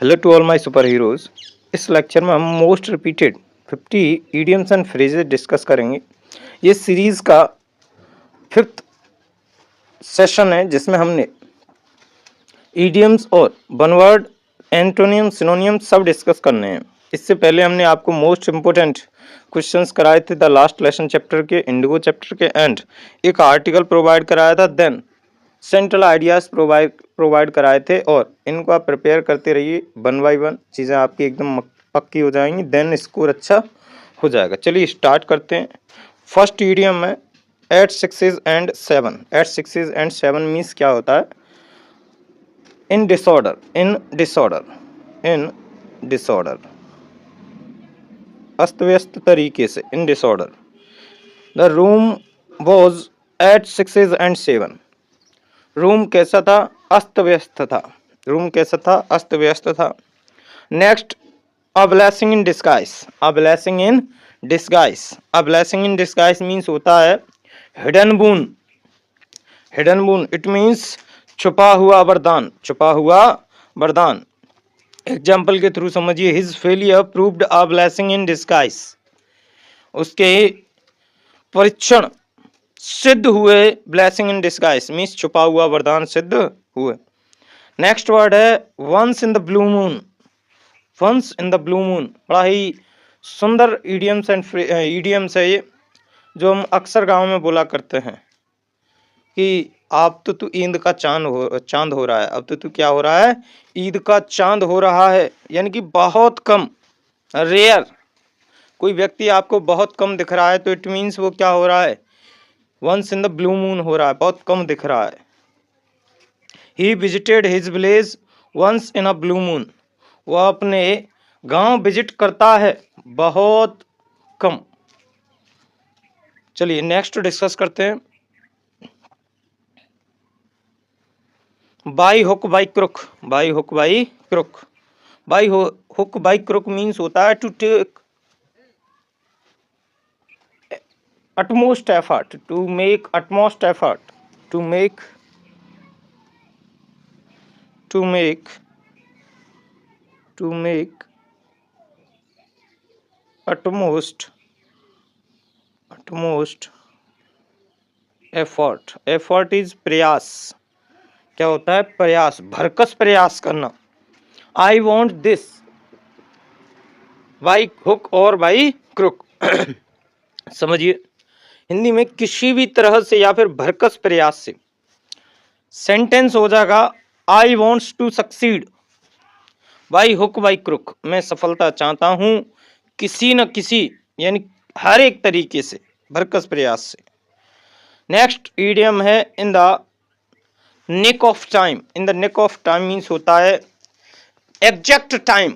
Hello to all my superheroes. इस lecture में हम most repeated 50 idioms and phrases discuss करेंगे। ये सीरीज का 5th सेशन है जिसमें हमने इडियम्स और वन वर्ड एंटोनियम सिनोनियम सब डिस्कस करने हैं। इससे पहले हमने आपको मोस्ट इम्पोर्टेंट क्वेश्चंस कराए थे द लास्ट लेसन चैप्टर के, इंडिगो चैप्टर के एंड एक आर्टिकल प्रोवाइड कराया था, देन सेंट्रल आइडियाज प्रोवाइड कराए थे और इनको आप प्रिपेयर करते रहिए। 1 बाय 1 चीज़ें आपकी एकदम पक्की हो जाएंगी, देन स्कोर अच्छा हो जाएगा। चलिए स्टार्ट करते हैं। फर्स्ट ईडियम है at 6 and 7। At 6 and 7 means क्या होता है? In disorder, in disorder, in disorder, अस्त व्यस्त तरीके से, in disorder. The room was at 6 and 7। Room कैसा था? अस्त व्यस्त था। रूम कैसा था? अस्त व्यस्त था। Next, a blessing in disguise. A blessing in disguise. A blessing in disguise means होता है hidden boon. Hidden boon it means छुपा हुआ वरदान। छुपा हुआ वरदान। एग्जाम्पल के थ्रू समझिए। His failure proved a blessing in disguise. उसके परीक्षण सिद्ध हुए। ब्लेसिंग इन डिस्गाइज मीन्स छुपा हुआ वरदान सिद्ध हुए। नेक्स्ट वर्ड है once in the blue moon. Once in the blue moon बड़ा ही सुंदर इडियम्स एंड इडियम्स है ये, जो हम अक्सर गांव में बोला करते हैं कि आप तो तू ईद का चांद हो रहा है। अब तो तू क्या हो रहा है? ईद का चांद हो रहा है। यानी कि बहुत कम, रेयर। कोई व्यक्ति आपको बहुत कम दिख रहा है तो इट मीन्स वो क्या हो रहा है? Once in the blue moon हो रहा है, बहुत कम दिख रहा है। He visited his village once in a blue moon. वह अपने गांव विजिट करता है बहुत कम। चलिए नेक्स्ट डिस्कस करते हैं। By hook by crook. By hook by crook. By hook by crook means होता है to take utmost effort, to make utmost effort, to make utmost effort. effort is प्रयास। क्या होता है? प्रयास, भरकस प्रयास करना। I want this by hook और by crook। समझिए, हिंदी में किसी भी तरह से या फिर भरकस प्रयास से। सेंटेंस हो जाएगा I wants to succeed by hook by crook. मैं सफलता चाहता हूं किसी न किसी, यानी हर एक तरीके से, भरकस प्रयास से। नेक्स्ट ईडियम है in the nick of time. In the nick of time means होता है एग्जैक्ट टाइम,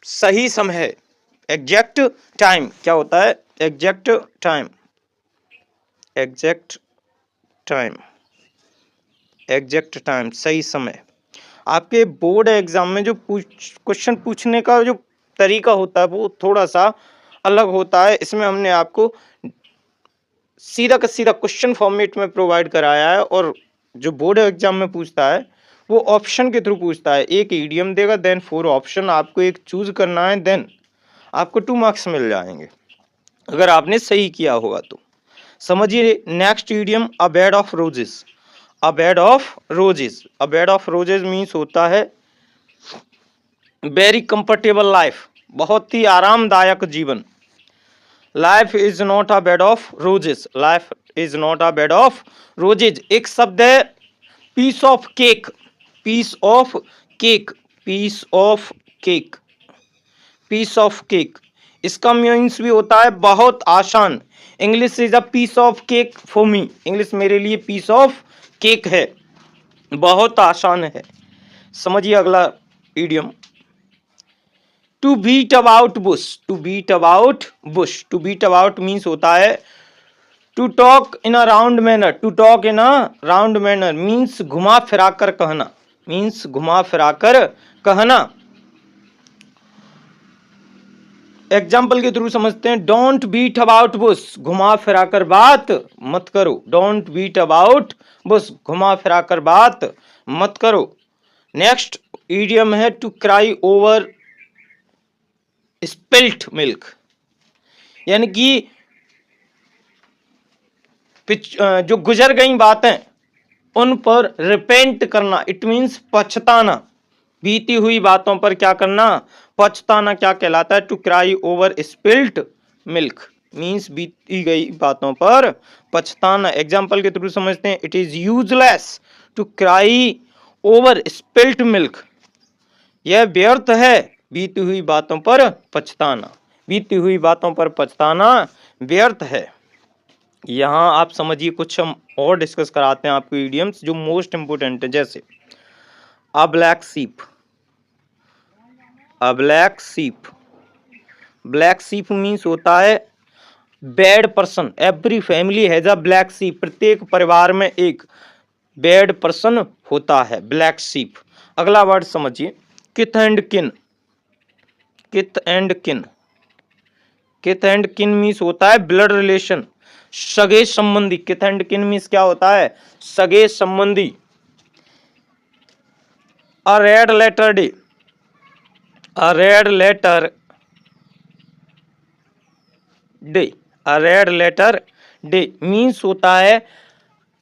सही समय। एग्जैक्ट टाइम क्या होता है? Exact time, exact time, exact time, सही समय। आपके बोर्ड एग्जाम में जो क्वेश्चन पूछने का जो तरीका होता है वो थोड़ा सा अलग होता है। इसमें हमने आपको सीधा का सीधा क्वेश्चन फॉर्मेट में प्रोवाइड कराया है, और जो बोर्ड एग्जाम में पूछता है वो ऑप्शन के थ्रू पूछता है। एक ईडियम देगा, देन 4 ऑप्शन, आपको एक चूज करना है, देन आपको 2 मार्क्स मिल जाएंगे अगर आपने सही किया होगा तो। समझिए next idiom a bed of roses. A bed of roses. A bed of roses means होता है वेरी कंफर्टेबल लाइफ, बहुत ही आरामदायक जीवन। Life is not a bed of roses. Life is not a bed of roses. एक शब्द है piece of cake. Piece of cake, piece of cake, piece of cake. इसका मीन्स भी होता है बहुत आसान। English is a piece of cake for me. English मेरे लिए पीस ऑफ केक है, बहुत आसान है। समझिए अगला idiom to beat about bush. To beat about bush. To beat about means होता है to talk in a round manner. To talk in a round manner means घुमा फिरा कर कहना। मीन्स घुमा फिरा कर कहना। एग्जाम्पल के थ्रू समझते हैं। डोंट बीट अबाउट बुश, घुमा फिरा कर बात मत करो। डोंट बीट अबाउट बुश, घुमा फिरा कर बात मत करो। नेक्स्ट ईडियम है to cry over spilt milk, यानी कि जो गुजर गई बातें उन पर रिपेंट करना, इट मीन्स पछताना। बीती हुई बातों पर क्या करना, पछताना क्या कहलाता है, to cry over spilt milk means बीती गई बातों पर पछताना। एग्जाम्पल के थ्रू समझते हैं, it is useless to cry over spilt milk, यह व्यर्थ है बीती हुई बातों पर पछताना, बीती हुई बातों पर पछताना व्यर्थ है। यहाँ आप समझिए, कुछ हम और डिस्कस कराते हैं आपको इडियम्स जो मोस्ट इंपोर्टेंट है, जैसे अ ब्लैक शीप, अ black sheep, black sheep means होता है bad person, every family has a black sheep, प्रत्येक परिवार में एक बैड पर्सन होता है, ब्लैक शीप। अगला वर्ड समझिए, किथ एंड किन, किथ एंड किन, किथ एंड किन मीन्स होता है ब्लड रिलेशन, सगे संबंधी। किथ एंड किन मीन्स क्या होता है, सगे संबंधी। A red letter day, a red letter day, a red letter day means होता है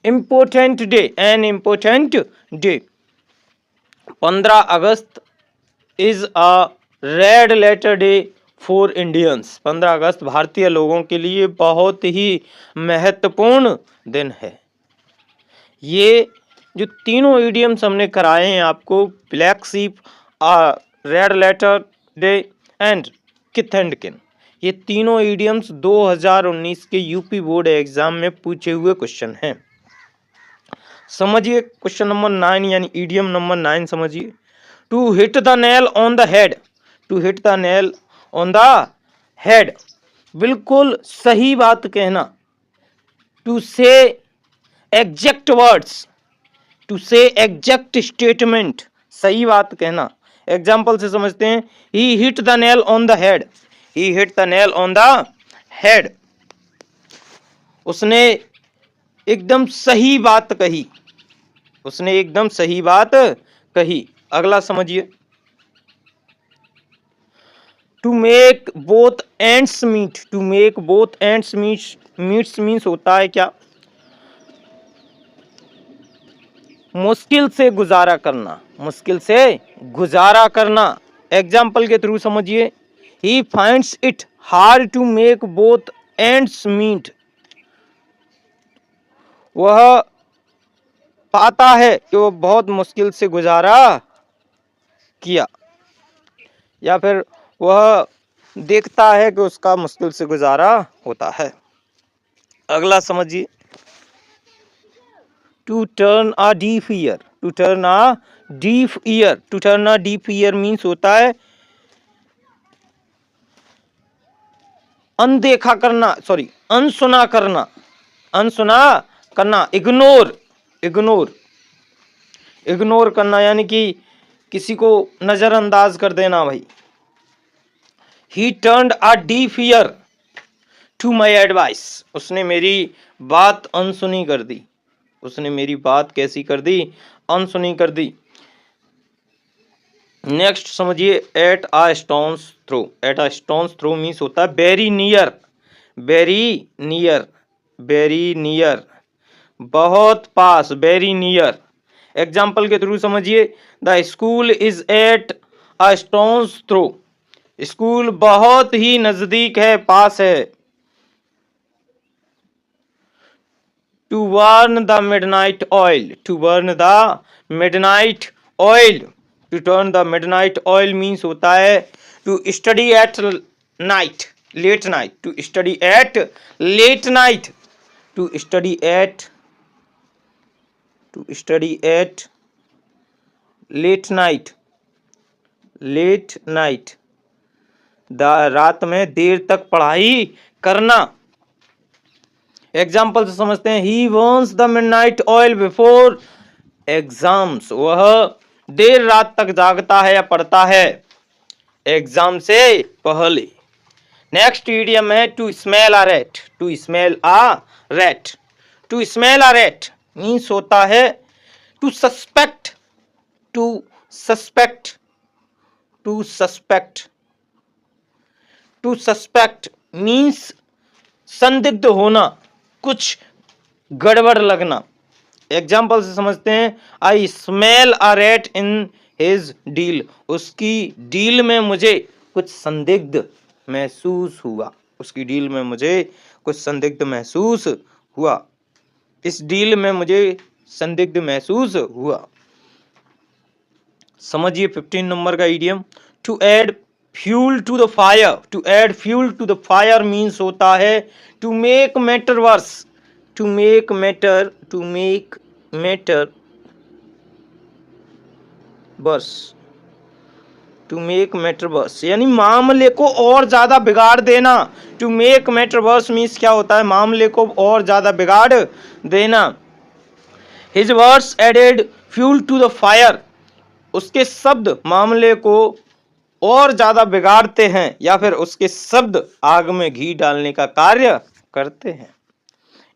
important day, an important day. 15 August is a red letter day for Indians, 15 अगस्त भारतीय लोगों के लिए बहुत ही महत्वपूर्ण दिन है। ये जो तीनों इडियम्स हमने कराए हैं आपको, black sheep, red letter day and kith and kin, ये तीनों इडियम्स 2019 के यूपी बोर्ड एग्जाम में पूछे हुए क्वेश्चन हैं। समझिए क्वेश्चन नंबर 9 यानी इडियम नंबर 9 समझिए, to hit the nail on the head, to hit the nail on the head, बिल्कुल सही बात कहना, to say exact words, to say exact statement, सही बात कहना। एग्जाम्पल से समझते हैं, he hit the nail on the head, he hit the nail on the head, उसने एकदम सही बात कही, उसने एकदम सही बात कही। अगला समझिए, to make both ends meet, to make both ends meets means होता है क्या, मुश्किल से गुजारा करना, मुश्किल से गुजारा करना। एग्जाम्पल के थ्रू समझिए, he finds it hard to make both ends meet, वह पाता है कि वो बहुत मुश्किल से गुजारा किया, या फिर वह देखता है कि उसका मुश्किल से गुजारा होता है। अगला समझिए, to turn a deaf ear, to turn a deaf ear, to turn a deaf ear means होता है अनदेखा करना, सॉरी अनसुना करना, अनसुना करना, इग्नोर, इग्नोर, इग्नोर करना, यानी कि किसी को नजरअंदाज कर देना भाई। He turned a deaf ear to my advice, उसने मेरी बात अनसुनी कर दी, उसने मेरी बात कैसी कर दी, अनसुनी कर दी। नेक्स्ट समझिए, at a stone's throw, at a stone's throw means होता है very near, very near, very near, बहुत पास, वेरी नियर। एग्जाम्पल के थ्रू समझिए, the school is at a stone's throw, school बहुत ही नजदीक है, पास है। To burn the midnight oil, to burn the midnight oil, to turn the midnight oil means होता है to study at night, late night, to study at late night, to study at, to study at late night, late night, रात में देर तक पढ़ाई करना। Example से समझते हैं, he burns the midnight oil before exams, वह देर रात तक जागता है या पढ़ता है एग्जाम से पहले। नेक्स्ट इडियम है to smell a rat, to smell a rat, to smell a rat means होता है to suspect, to suspect, to suspect, to suspect means संदिग्ध होना, कुछ गड़बड़ लगना। एग्जाम्पल से समझते हैं, I smell a rat in his deal, उसकी डील में मुझे कुछ संदिग्ध महसूस हुआ, उसकी डील में मुझे कुछ संदिग्ध महसूस हुआ, इस डील में मुझे संदिग्ध महसूस हुआ। समझिए 15 नंबर का idiom, to add fuel to the fire, to add fuel to the fire means होता है to make matter worse, to make matter, to make matter worse, to make matter worse यानी मामले को और ज्यादा बिगाड़ देना। To make matter worse means क्या होता है, मामले को और ज्यादा बिगाड़ देना। His words added fuel to the fire, उसके शब्द मामले को और ज्यादा बिगाड़ते हैं या फिर उसके शब्द आग में घी डालने का कार्य करते हैं।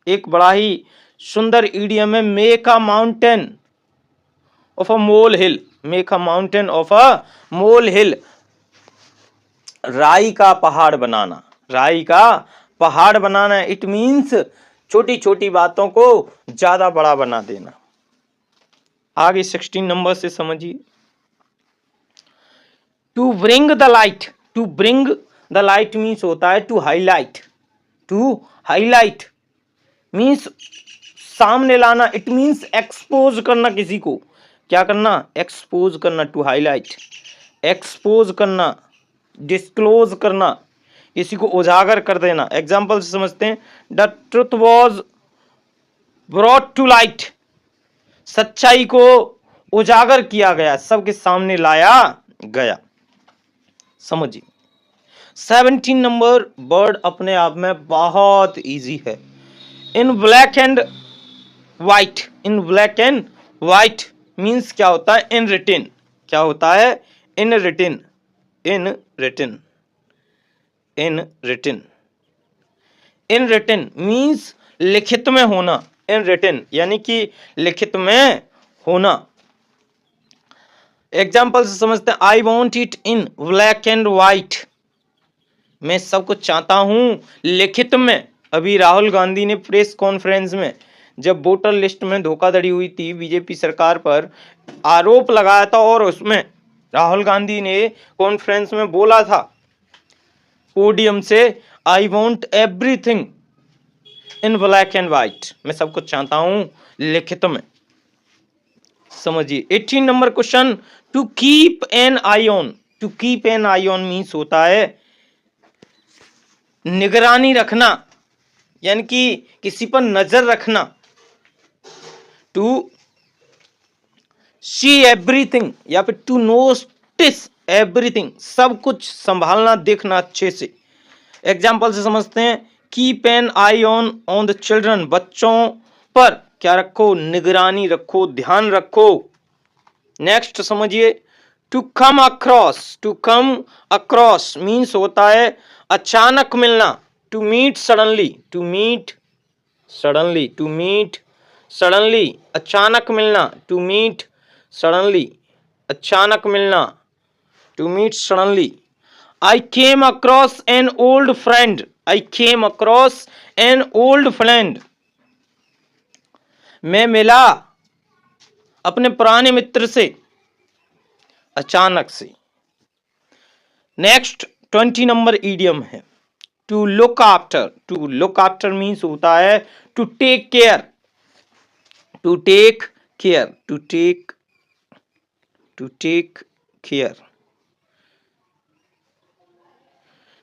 एक बड़ा ही सुंदर इडियम है, make a mountain of a molehill, make a mountain of a molehill, राई का पहाड़ बनाना, राई का पहाड़ बनाना। इट मीन्स छोटी छोटी बातों को ज्यादा बड़ा बना देना। आगे 16 नंबर से समझिए, to bring the light, to bring the light means होता है to highlight, to highlight means सामने लाना, इट मीन्स एक्सपोज करना, किसी को क्या करना, एक्सपोज करना, टू हाईलाइट, एक्सपोज करना, डिस्क्लोज करना, किसी को उजागर कर देना। एग्जाम्पल से समझते हैं, the truth was brought to light, सच्चाई को उजागर किया गया, सबके सामने लाया गया। समझिए 17 नंबर वर्ड अपने आप में बहुत इजी है, in black and white, in black and white means क्या होता है, इन रिटिन, क्या होता है, इन रिटिन, इन रिटिन, इन रिटिन, इन रिटिन मीन्स लिखित में होना, इन रिटिन यानी कि लिखित में होना। एग्जाम्पल से समझते हैं, I want it in black and white, मैं सब कुछ चाहता हूं लिखित में। अभी राहुल गांधी ने प्रेस कॉन्फ्रेंस में जब वोटर लिस्ट में धोखाधड़ी हुई थी, बीजेपी सरकार पर आरोप लगाया था और उसमें राहुल गांधी ने कॉन्फ्रेंस में बोला था पोडियम से, I want everything in black and white, मैं सब कुछ चाहता हूं लिखित में। समझिए 18 number question, to keep an eye on, to keep an eye on means होता है निगरानी रखना, यानी कि किसी पर नजर रखना। टू सी एवरीथिंग या फिर टू नोटिस एवरीथिंग, सब कुछ संभालना, देखना अच्छे से। एग्जाम्पल से समझते हैं, keep an eye on the children, बच्चों पर क्या रखो, निगरानी रखो, ध्यान रखो। नेक्स्ट समझिए, to come across, to come across means होता है अचानक मिलना, to meet suddenly, to meet suddenly, to meet suddenly अचानक मिलना, टू मीट सडनली अचानक मिलना, to meet suddenly. I came across an old friend, I came across an old friend, मैं मिला अपने पुराने मित्र से अचानक से। नेक्स्ट 20 नंबर इडियम है, to look after, to look after means होता है to take care, to take care, to take care,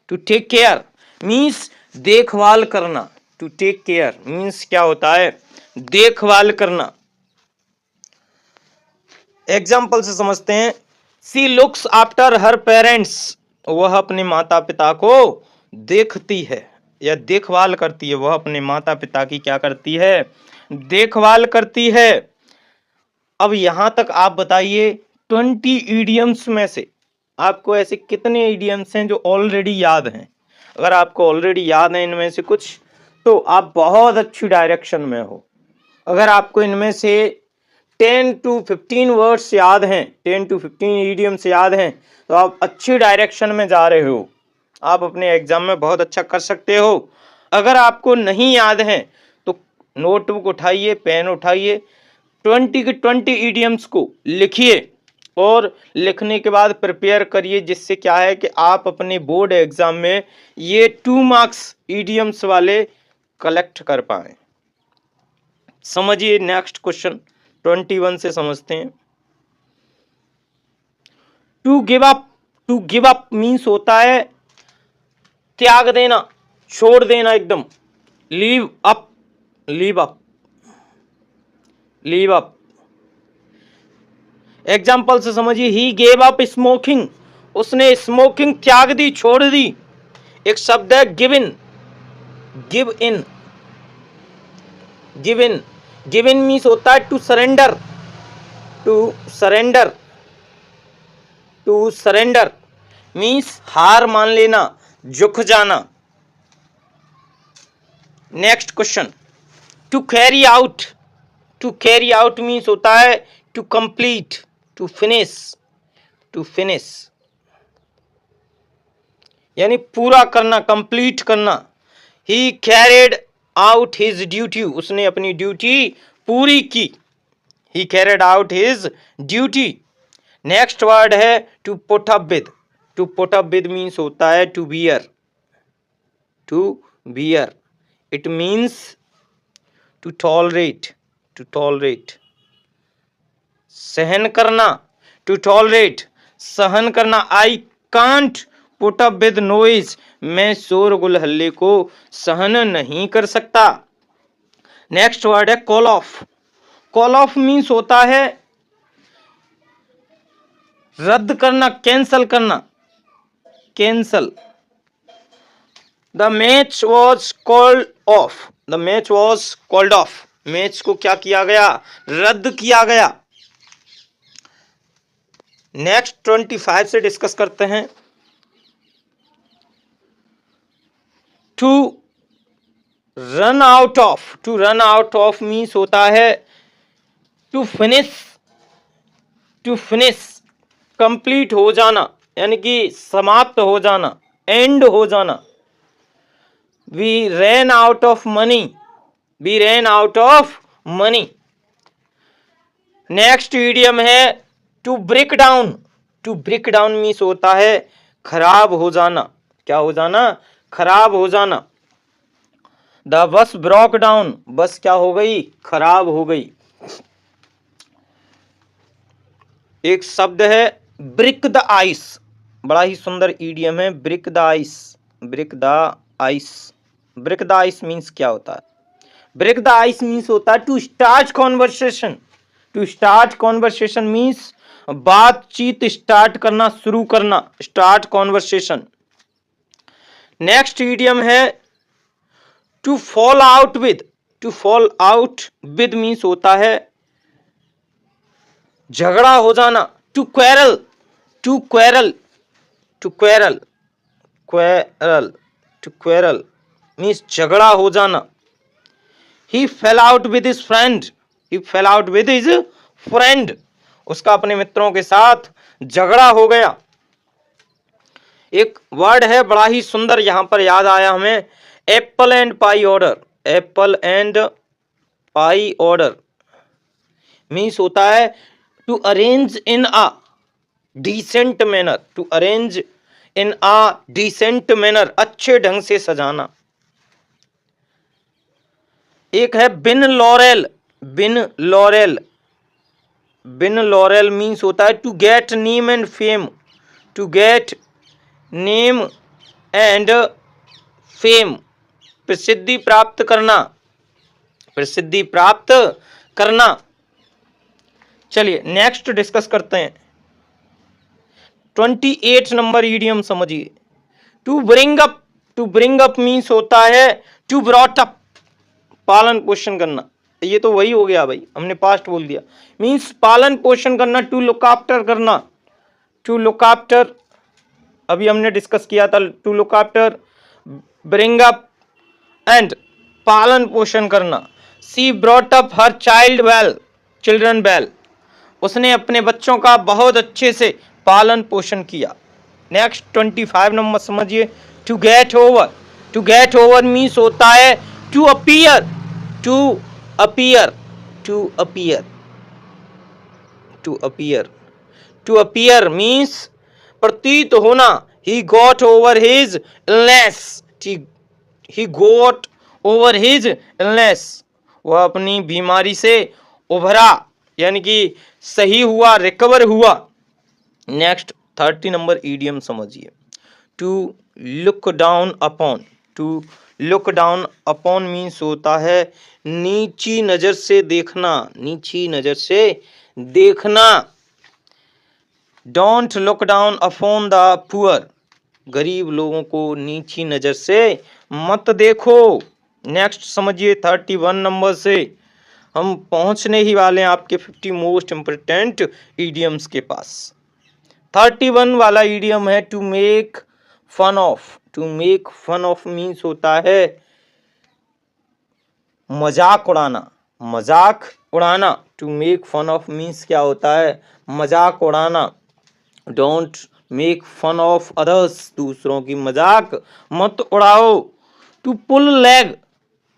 to take care means देखभाल करना, टू टेक केयर मीन्स क्या होता है, देखभाल करना। एग्जाम्पल से समझते हैं, सी लुक्स आफ्टर हर पेरेंट्स, वह अपने माता पिता को देखती है या देखभाल करती है, वह अपने माता पिता की क्या करती है, देखभाल करती है। अब यहां तक आप बताइए 20 इडियम्स में से आपको ऐसे कितने इडियम्स हैं जो ऑलरेडी याद हैं। अगर आपको ऑलरेडी याद है इनमें से कुछ, तो आप बहुत अच्छी डायरेक्शन में हो। अगर आपको इनमें से 10 to 15 वर्ड्स याद हैं, 10 to 15 इडियम्स याद हैं, तो आप अच्छी डायरेक्शन में जा रहे हो, आप अपने एग्जाम में बहुत अच्छा कर सकते हो। अगर आपको नहीं याद है तो नोटबुक उठाइए, पेन उठाइए, 20 के 20 इडियम्स को लिखिए और लिखने के बाद प्रिपेयर करिए, जिससे क्या है कि आप अपने बोर्ड एग्जाम में ये 2 मार्क्स इडियम्स वाले कलेक्ट कर पाए। समझिए नेक्स्ट क्वेश्चन 21 से समझते हैं। To give up, to give up means होता है त्याग देना, छोड़ देना एकदम। Leave up, leave up, leave up. Example से समझिए, ही गेव अप स्मोकिंग, उसने स्मोकिंग त्याग दी, छोड़ दी। एक शब्द है give in, give in, give in. Give in means होता है to surrender, to surrender, to surrender means हार मान लेना, झुक जाना। Next question, to carry out, to carry out means होता है to complete, to finish, to finish यानी पूरा करना, कंप्लीट करना। He carried out his duty, उसने अपनी ड्यूटी पूरी की। He carried out his duty. Next word है to put up with, to put up with means होता है to bear, to bear. It means to tolerate, to tolerate सहन करना, to tolerate सहन करना। I can't put up with noise, मैं शोरगुल हल्ले को सहन नहीं कर सकता। नेक्स्ट वर्ड है call of. Call of means होता है रद्द करना, कैंसल करना, cancel. The match was called off, the match was called off, match को क्या किया गया, रद्द किया गया। नेक्स्ट 25 से डिस्कस करते हैं। To run out of, to run out of means होता है to finish, to finish complete हो जाना, यानी कि समाप्त हो जाना, एंड हो जाना। We ran out of money, we ran out of money. Next idiom है to break down, to break down means होता है खराब हो जाना, क्या हो जाना, खराब हो जाना। द बस ब्रोक डाउन, बस क्या हो गई, खराब हो गई। एक शब्द है ब्रिक द आइस, बड़ा ही सुंदर इडियम है break the ice, break the ice. Break the ice means क्या होता है, ब्रेक द आइस मीन्स होता है to start conversation, to start conversation means बातचीत स्टार्ट करना, शुरू करना, स्टार्ट कॉन्वर्सेशन। नेक्स्ट इडियम है to fall out with, to fall out with means होता है झगड़ा हो जाना। To quarrel, to quarrel, to quarrel, quarrel, to quarrel means झगड़ा हो जाना। He fell out with his friend, he fell out with his friend, उसका अपने मित्रों के साथ झगड़ा हो गया। एक वर्ड है बड़ा ही सुंदर, यहां पर याद आया हमें, apple and pie order, apple and pie order means होता है to arrange in a decent manner, to arrange in a decent manner, अच्छे ढंग से सजाना। एक है win laurel, win laurel, win laurel means होता है to get name and fame, to get name and fame प्रसिद्धि प्राप्त करना, प्रसिद्धि प्राप्त करना। चलिए नेक्स्ट डिस्कस करते हैं। 28 नंबर इडियम समझिए, to bring up, to bring up means होता है टू ब्रॉट अप, पालन पोषण करना। ये तो वही हो गया भाई, हमने पास्ट बोल दिया, मीन्स पालन पोषण करना, टू लुक आफ्टर करना, टू लुक आफ्टर अभी हमने डिस्कस किया था। To look after, bring up and पालन पोषण करना। She brought up her child well, children well, उसने अपने बच्चों का बहुत अच्छे से पालन पोषण किया। नेक्स्ट 25 नंबर समझिए, to get over. To get over means होता है to appear, to appear, to appear, to appear, to appear means प्रतीत होना। He got over his illness, he got over his illness, वह अपनी बीमारी से उभरा, यानी कि सही हुआ, रिकवर हुआ। नेक्स्ट 30 नंबर ईडियम समझिए, to look down upon. To look down upon means होता है नीची नजर से देखना, नीची नजर से देखना। Don't look down upon the poor, गरीब लोगों को नीची नजर से मत देखो। नेक्स्ट समझिए 31 नंबर से हम पहुंचने ही वाले हैं आपके 50 मोस्ट इंपोर्टेंट ईडियम्स के पास। 31 वाला ईडियम है to make fun of. To make fun of means होता है मजाक उड़ाना, मजाक उड़ाना। To make fun of means क्या होता है, मजाक उड़ाना। Don't make fun of others, दूसरों की मजाक मत उड़ाओ। To pull leg,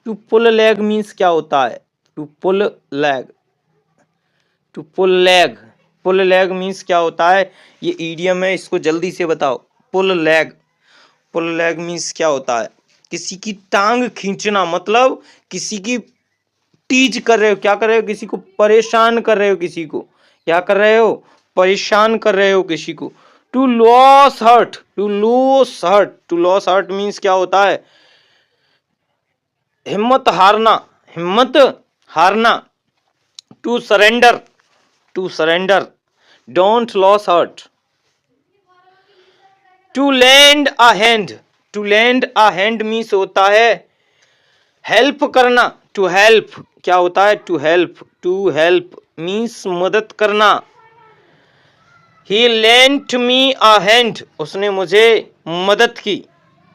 to pull leg means क्या होता है, to pull leg, to pull leg, pull leg means क्या होता है, ये ईडियम है, इसको जल्दी से बताओ। Pull leg, pull leg means क्या होता है, किसी की टांग खींचना, मतलब किसी की टीज कर रहे हो, क्या कर रहे हो, किसी को परेशान कर रहे हो, किसी को क्या कर रहे हो, परेशान कर रहे हो किसी को। To lose heart, to lose heart, to lose heart means क्या होता है, हिम्मत हारना, हिम्मत हारना। To surrender, to surrender, don't lose heart. To lend a hand, to lend a hand means होता है हेल्प करना। टू हेल्प क्या होता है, to help, to help means मदद करना। ही लेंट मी अ हैंड, उसने मुझे मदद की,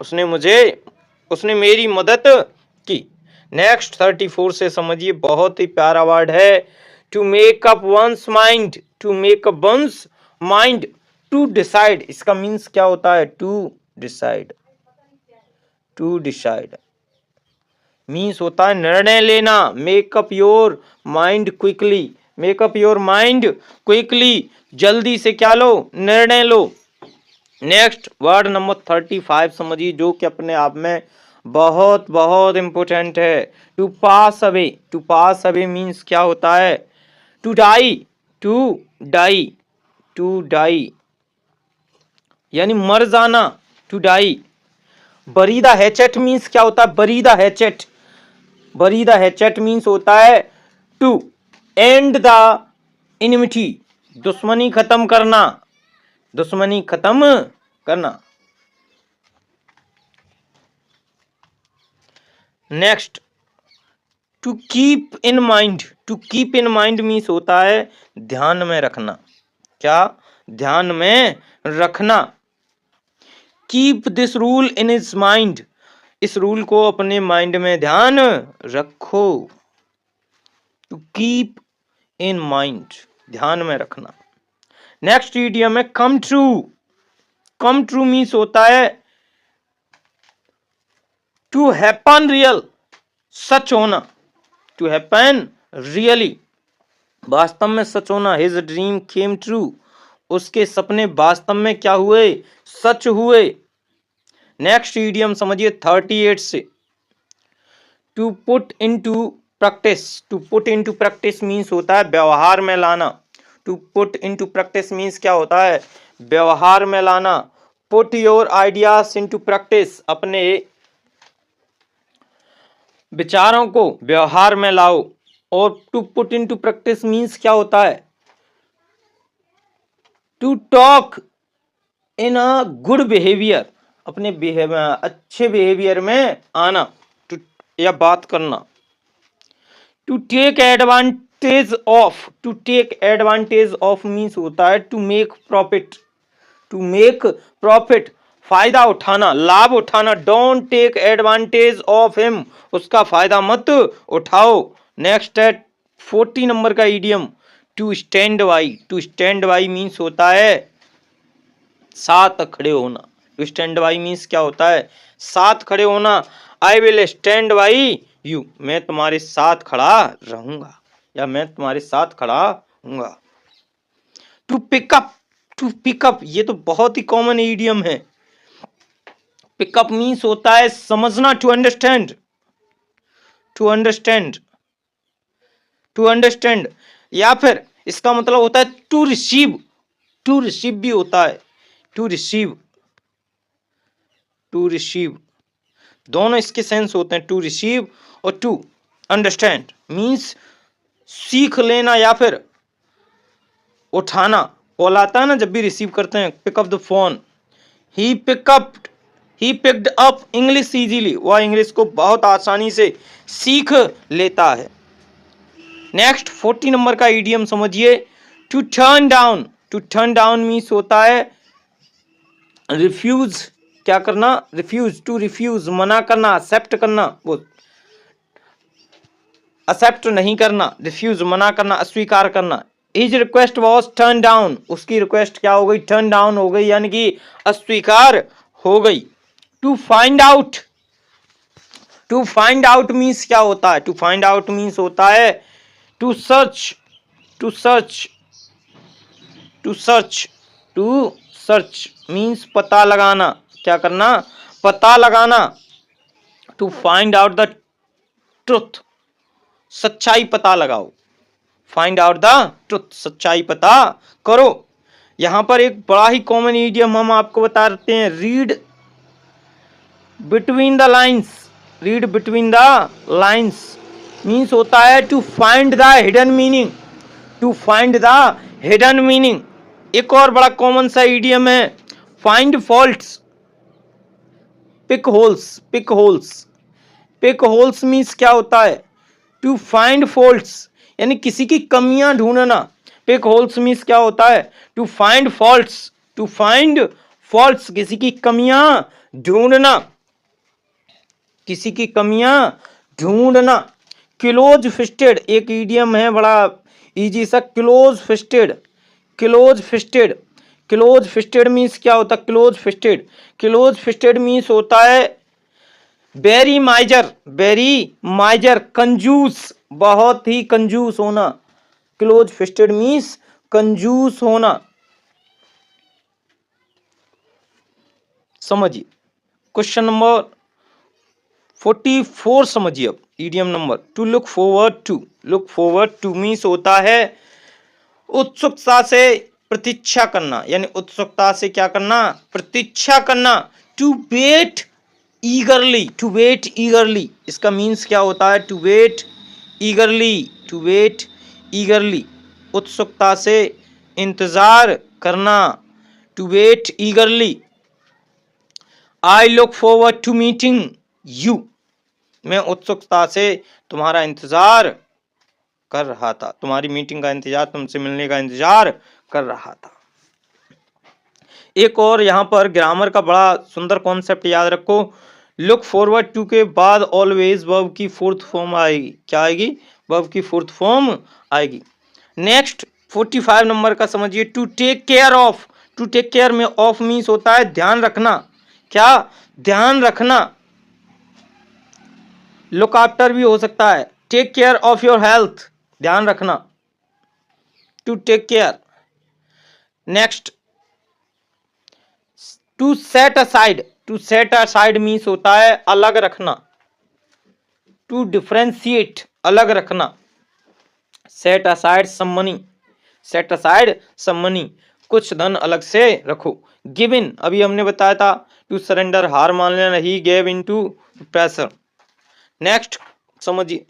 उसने मेरी मदद की। नेक्स्ट 34 से समझिए, बहुत ही प्यारा वर्ड है, to make up one's mind. To make up one's mind, to decide, इसका मीन्स क्या होता है, to decide, to decide means होता है निर्णय लेना। Make up your mind quickly, make up your mind quickly, जल्दी से क्या लो, निर्णय लो। नेक्स्ट वर्ड नंबर 35 समझिए, जो कि अपने आप में बहुत बहुत इंपोर्टेंट है। To pass away, to pass away means क्या होता है, to die, to die, to die यानी मर जाना, to die. Bury the hatchet means क्या होता है, bury the hatchet, bury the hatchet means होता है टू एंड द इनिमिटी, दुश्मनी खत्म करना, दुश्मनी खत्म करना। Next to keep in mind, to keep in mind means होता है ध्यान में रखना, क्या, ध्यान में रखना। Keep this rule in his mind, इस रूल को अपने माइंड में ध्यान रखो। टू कीप इन माइंड, ध्यान में रखना। नेक्स्ट इडियम है come true. Come true means होता है टू हैपन रियल, सच होना, टू हैपन रियली, वास्तव में सच होना। हिज ड्रीम केम ट्रू, उसके सपने वास्तव में क्या हुए, सच हुए। नेक्स्ट इडियम समझिए 38 से, to put into practice. To put into practice means होता है व्यवहार में लाना। To put into practice means क्या होता है, व्यवहार में लाना। Put your ideas into practice, अपने विचारों को व्यवहार में लाओ। और to put into practice means क्या होता है, to talk in a good behaviour, अपने अच्छे बिहेवियर में आना, टू या बात करना। To take advantage of, to take advantage of means होता है to make profit, to make profit, फायदा उठाना, लाभ उठाना। Don't take advantage of him, उसका फायदा मत उठाओ। नेक्स्ट है 40 नंबर का idiom, to stand by, to stand by means होता है साथ खड़े होना। टू स्टैंड बाई मीन्स क्या होता है, साथ खड़े होना। I will stand by you, मैं तुम्हारे साथ खड़ा रहूंगा या मैं तुम्हारे साथ खड़ा हूंगा। टू पिकअप, टू पिकअप ये तो बहुत ही कॉमन इडियम है। पिकअप मीन्स होता है समझना, to understand, to understand, to understand. या फिर इसका मतलब होता है टू रिसीव, टू रिसीव भी होता है, टू रिसीव, टू रिसीव, दोनों इसके सेंस होते हैं, टू रिसीव और टू अंडरस्टैंड मीन्स सीख लेना या फिर उठाना। कॉल आता है ना जब भी रिसीव करते हैं, pick up the phone. He pickup, he picked up English easily, वह इंग्लिश को बहुत आसानी से सीख लेता है। नेक्स्ट 40 नंबर का इडियम समझिए, to turn down. To turn down means होता है रिफ्यूज, क्या करना, रिफ्यूज, टू रिफ्यूज मना करना, एक्सेप्ट करना, वो एक्सेप्ट नहीं करना, रिफ्यूज मना करना, अस्वीकार करना। His request was turn down, उसकी रिक्वेस्ट क्या हो गई, टर्न डाउन हो गई, यानी कि अस्वीकार हो गई। To find out, to find out means क्या होता है, टू फाइंड आउट मीन्स होता है to search, to search, to search, to search means पता लगाना, क्या करना, पता लगाना। To find out the truth, सच्चाई पता लगाओ, फाइंड आउट द ट्रुथ, सच्चाई पता करो। यहां पर एक बड़ा ही कॉमन इडियम हम आपको बता देते हैं, read between the lines. Read between the lines means होता है to find the hidden meaning, to find the hidden meaning. एक और बड़ा कॉमन सा इडियम है, find faults, pick holes, pick holes, pick holes means क्या होता है, टू फाइंड फॉल्ट्स यानी किसी की कमियां ढूंढना। पिक होल्स मीन्स क्या होता है, to find faults, to find faults किसी की कमियां ढूंढना, किसी की कमियां ढूंढना। क्लोज फिस्टेड एक इडियम है बड़ा इजी सा, close fisted, close fisted, close fisted means क्या होता है, close fisted, close fisted means होता है वेरी माइजर, वेरी माइजर, कंजूस, बहुत ही कंजूस होना। क्लोज फिस्टेड मीन्स कंजूस होना। समझिए क्वेश्चन नंबर 44 समझिए अब, idiom number to look forward to. Look forward to means होता है उत्सुकता से प्रतीक्षा करना, यानी उत्सुकता से क्या करना, प्रतीक्षा करना। To wait eagerly, to wait eagerly इसका मीन्स क्या होता है, to wait eagerly, to wait eagerly उत्सुकता से इंतजार करना, to wait eagerly. I look forward to meeting you, मैं उत्सुकता से तुम्हारा इंतजार कर रहा था, तुम्हारी मीटिंग का इंतजार, तुमसे मिलने का इंतजार कर रहा था। एक और यहाँ पर ग्रामर का बड़ा सुंदर कॉन्सेप्ट याद रखो, लुक फॉरवर्ड टू के बाद ऑलवेज वर्ब की फोर्थ फॉर्म आएगी, क्या आएगी, वर्ब की फोर्थ फॉर्म आएगी। नेक्स्ट 45 नंबर का समझिए, to take care of. To take care में ऑफ मीन्स होता है ध्यान रखना, क्या, ध्यान रखना। लुक आफ्टर भी हो सकता है, take care of your health, ध्यान रखना, to take care. Next to set aside, to set aside means होता है अलग रखना, टू डिफरेंशिएट अलग रखना। Set aside some money, set aside some money कुछ धन अलग से रखो। गिव इन अभी हमने बताया था, टू सरेंडर हार मान लेना, he gave in to pressure. Next समझिए,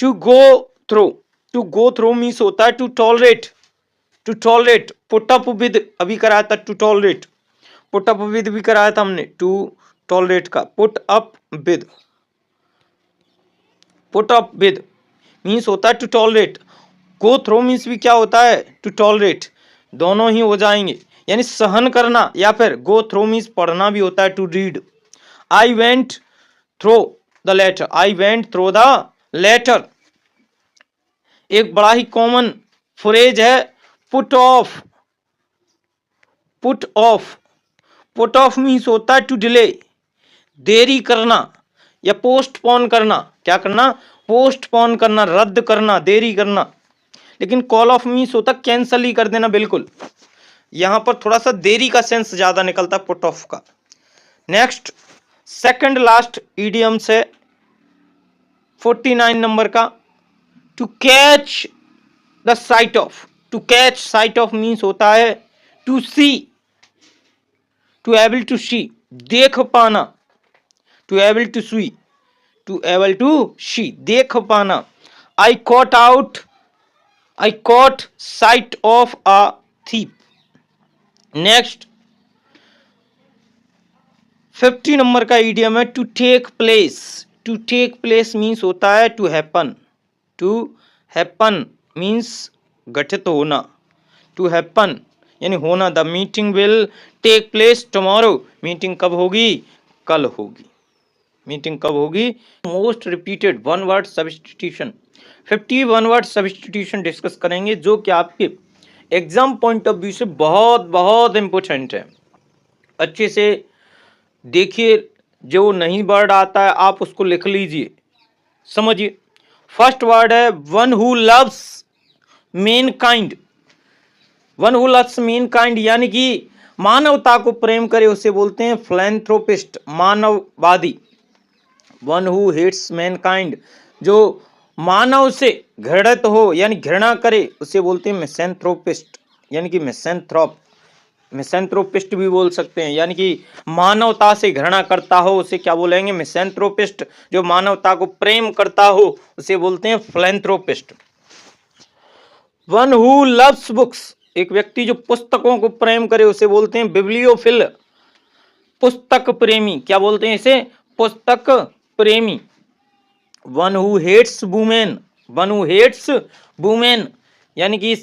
to go through. To go through means होता है to tolerate, to tolerate. Put up with अभी कराया था, to tolerate, put up with भी कराया था हमने, टू टॉलरेट का put up with, put up with means होता है to tolerate. Go through means भी क्या होता है, टू टॉलरेट, दोनों ही हो जाएंगे, यानी सहन करना। या फिर गो थ्रू मीन्स पढ़ना भी होता है, to read. I went through the letter, I went through the letter एक बड़ा ही कॉमन फ्रेज है put off. Put off, put off means होता है टू डिले, देरी करना या पोस्टपोन करना। क्या करना? पोस्टपोन करना, रद्द करना, देरी करना। लेकिन कॉल ऑफ मीन्स होता कैंसल ही कर देना बिल्कुल। यहां पर थोड़ा सा देरी का सेंस ज्यादा निकलता है पुट ऑफ का। नेक्स्ट सेकंड लास्ट इडियम से 49 नंबर का, to catch the sight of. To catch sight of means होता है to see, to able to see, देख पाना, to able to see, to able to see, देख पाना। I caught out, I caught sight of a thief. Next 50 number का idiom है to take place. To take place means होता है to happen. To happen means घटित होना, to happen यानी होना। The meeting will take place tomorrow. Meeting कब होगी? कल होगी। मीटिंग कब होगी? Most repeated one word substitution, 50 one word substitution discuss करेंगे जो कि आपके एग्जाम पॉइंट ऑफ व्यू से बहुत बहुत इंपॉर्टेंट है। अच्छे से देखिए, जो नहीं वर्ड आता है आप उसको लिख लीजिए, समझिए। फर्स्ट वर्ड है one who loves mankind. One who loves mankind यानी कि मानवता को प्रेम करे उसे बोलते हैं फिलैंथ्रोपिस्ट, मानववादी। One who hates mankind, जो मानव से घृणित हो यानी घृणा करे उसे बोलते हैं मिसैंथ्रोपिस्ट यानी कि मिसैंथ्रोप। मिसैंथ्रोपिस्ट भी बोल सकते हैं, यानी कि मानवता से घृणा करता हो उसे क्या बोलेंगे? मिसैंथ्रोपिस्ट। जो मानवता को प्रेम करता हो उसे बोलते हैं philanthropist. One who loves books, एक व्यक्ति जो पुस्तकों को प्रेम करे उसे बोलते हैं बिब्लियोफिल, पुस्तक प्रेमी। क्या बोलते हैं इसे? पुस्तक प्रेमी। One who hates women, one who hates women यानी कि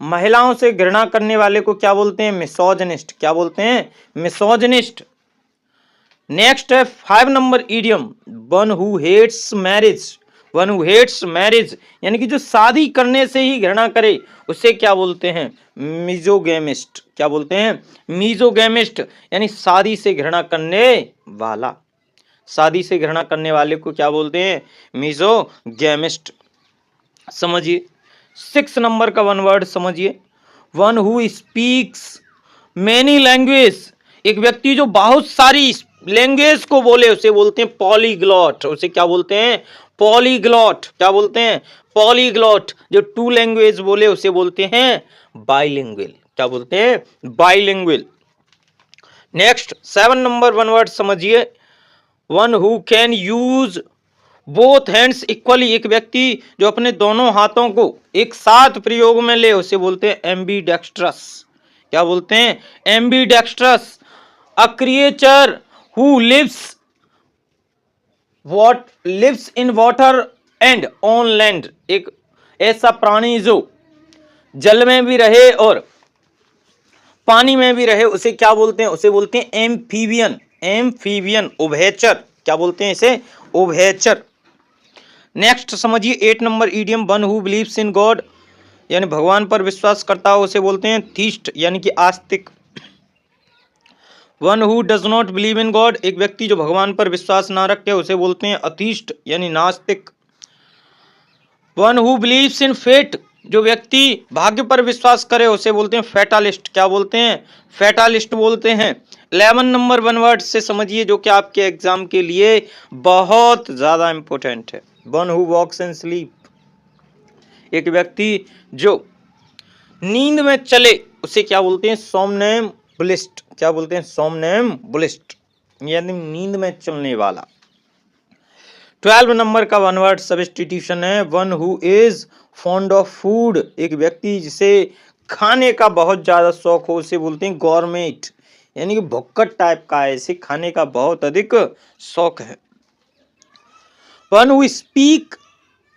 महिलाओं से घृणा करने वाले को क्या बोलते हैं? मिसोजिनिस्ट। क्या बोलते हैं? मिसोजिनिस्ट। नेक्स्ट है 5 number idiom one who hates marriage. One who hates marriage यानी कि जो शादी करने से ही घृणा करे उसे क्या बोलते हैं? मिजोगेमिस्ट। क्या बोलते हैं? मिजोगेमिस्ट यानी शादी से घृणा करने वाला। शादी से घृणा करने वाले को क्या बोलते हैं? मिजोगेमिस्ट। समझिए 6 नंबर का वन वर्ड समझिए, one who speaks many language. एक व्यक्ति जो बहुत सारी लैंग्वेज को बोले उसे बोलते हैं पॉलीग्लॉट। उसे क्या बोलते हैं? पॉलीग्लॉट। क्या बोलते हैं? पॉलीग्लॉट। जो 2 लैंग्वेज बोले उसे बोलते हैं बाइलिंगुअल। क्या बोलते हैं? Bilingual. Next 7 number one word समझिए, one who can use both hands equally. एक व्यक्ति जो अपने दोनों हाथों को एक साथ प्रयोग में ले उसे बोलते हैं एम्बीडेक्स्ट्रस। क्या बोलते हैं? Ambidextrous. A creature who lives in water and on land. एक ऐसा प्राणी जो जल में भी रहे और पानी में भी रहे उसे क्या बोलते हैं? उसे बोलते हैं एम्फीबियन। एम्फीबियन, उभयचर। क्या बोलते हैं इसे? उभयचर। नेक्स्ट समझिए 8 number idiom one who believes in God यानी भगवान पर विश्वास करता हो उसे बोलते हैं थीस्ट यानी कि आस्तिक। One who does not believe in God, एक व्यक्ति जो भगवान पर विश्वास ना रखे उसे बोलते हैं अथीस्ट यानी नास्तिक। One who believes in fate, जो व्यक्ति भाग्य पर विश्वास करे उसे बोलते हैं फैटालिस्ट। क्या बोलते हैं? फैटालिस्ट बोलते हैं। 11 नंबर वन वर्ड से समझिए जो कि आपके एग्जाम के लिए बहुत ज्यादा इंपॉर्टेंट है, one who walks in sleep. एक व्यक्ति जो नींद में चले उसे क्या बोलते हैं? सोमनैम्बुलिस्ट। क्या बोलते हैं? सोमनैम्बुलिस्ट यानी नींद में चलने वाला। 12 नंबर का वन वर्ड सब्स्टिट्यूशन है one who is fond of food. एक व्यक्ति जिसे खाने का बहुत ज्यादा शौक हो उसे बोलते हैं गॉरमेट यानी कि भुक्कड़ टाइप का है, इसे खाने का बहुत अधिक शौक है। वन हु स्पीक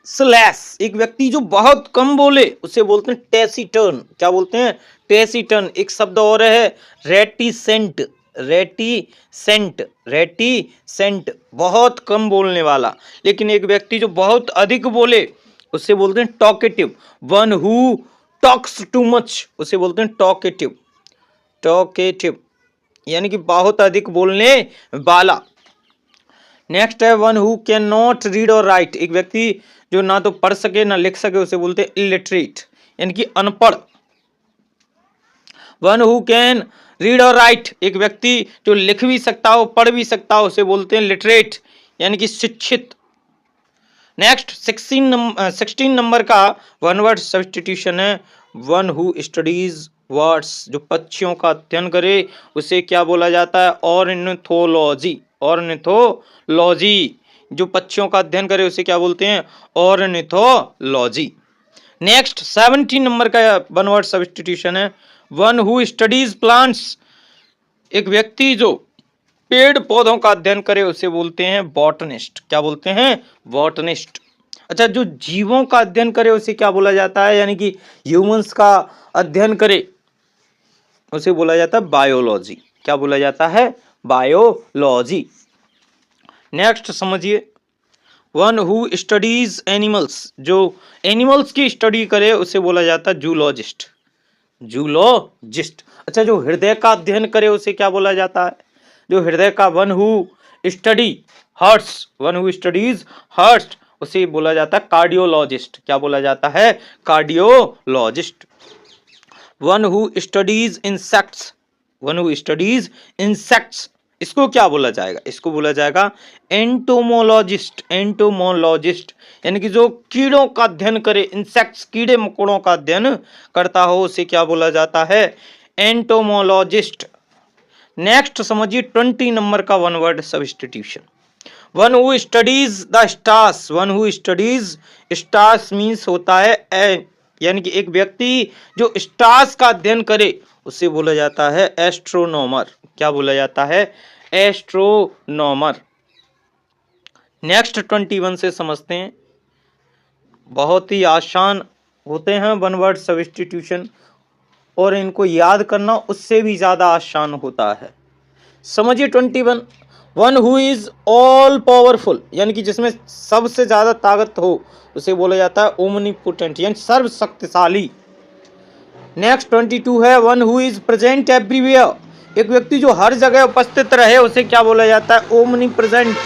स्लैश, एक व्यक्ति जो बहुत कम बोले उसे बोलते हैं टेसिटर्न। क्या बोलते हैं? टेसिटर्न। एक शब्द और है रेटिसेंट। रेटिसेंट, रेटिसेंट बहुत कम बोलने वाला। लेकिन एक व्यक्ति जो बहुत अधिक बोले उसे बोलते हैं talkative. One who talks to much उसे बोलते हैं टॉकेटिव, टॉकेटिव यानी कि बहुत अधिक बोलने वाला। नेक्स्ट है one who can not read और राइट, एक व्यक्ति जो ना तो पढ़ सके ना लिख सके उसे बोलते हैं इलिटरेट यानी कि अनपढ़। वन हु कैन रीड और राइट, एक व्यक्ति जो लिख भी सकता हो पढ़ भी सकता हो उसे बोलते हैं लिटरेट यानी कि शिक्षित। नेक्स्ट 16 नंबर का वन वर्ड सब्स्टिट्यूशन है वन हु स्टडीज वर्ड्स, जो पक्षियों का अध्ययन करे उसे क्या बोला जाता है ऑर्निथोलॉजी, ऑर्निथोलॉजी, जो पक्षियों का अध्ययन करे उसे क्या बोलते हैं ऑर्निथोलॉजी। नेक्स्ट 17 नंबर का वन वर्ड सब्स्टिट्यूशन है वन हु स्टडीज प्लांट्स, एक व्यक्ति जो पेड़ पौधों का अध्ययन करे उसे बोलते हैं बॉटनिस्ट, क्या बोलते हैं बॉटनिस्ट। अच्छा, जो जीवों का अध्ययन करे उसे क्या बोला जाता है यानी कि ह्यूमंस का अध्ययन करे उसे बोला जाता है बायोलॉजी, क्या बोला जाता है बायोलॉजी। नेक्स्ट समझिए वन हु स्टडीज एनिमल्स, जो एनिमल्स की स्टडी करे उसे बोला जाता है जूलॉजिस्ट, जूलॉजिस्ट। अच्छा, जो हृदय का अध्ययन करे उसे क्या बोला जाता है, जो हृदय का one who study hearts, one who studies hearts उसे बोला जाता है कार्डियोलॉजिस्ट, क्या बोला जाता है cardiologist. One who studies insects, one who studies insects इसको क्या बोला जाएगा, इसको बोला जाएगा एंटोमोलॉजिस्ट, एंटोमोलॉजिस्ट यानी कि जो कीड़ों का अध्ययन करे, इंसेक्ट्स कीड़े मकोड़ों का अध्ययन करता हो उसे क्या बोला जाता है एंटोमोलॉजिस्ट। नेक्स्ट समझिए 20 नंबर का one word substitution one who studies the stars, one who studies stars means होता है यानी कि एक व्यक्ति जो स्टार्स का अध्ययन करे उसे बोला जाता है एस्ट्रोनॉमर, क्या बोला जाता है एस्ट्रोनॉमर। नेक्स्ट 21 से समझते हैं, बहुत ही आसान होते हैं वन वर्ड सब्स्टिट्यूशन और इनको याद करना उससे भी ज्यादा आसान होता है। समझिए 21 one who is all powerful यानी कि जिसमें सबसे ज्यादा ताकत हो उसे बोला जाता है ओमनीपोटेंट यानी सर्वशक्तिशाली। नेक्स्ट 22 है one who is present everywhere, एक व्यक्ति जो हर जगह उपस्थित रहे उसे क्या बोला जाता है ओमनी प्रेजेंट,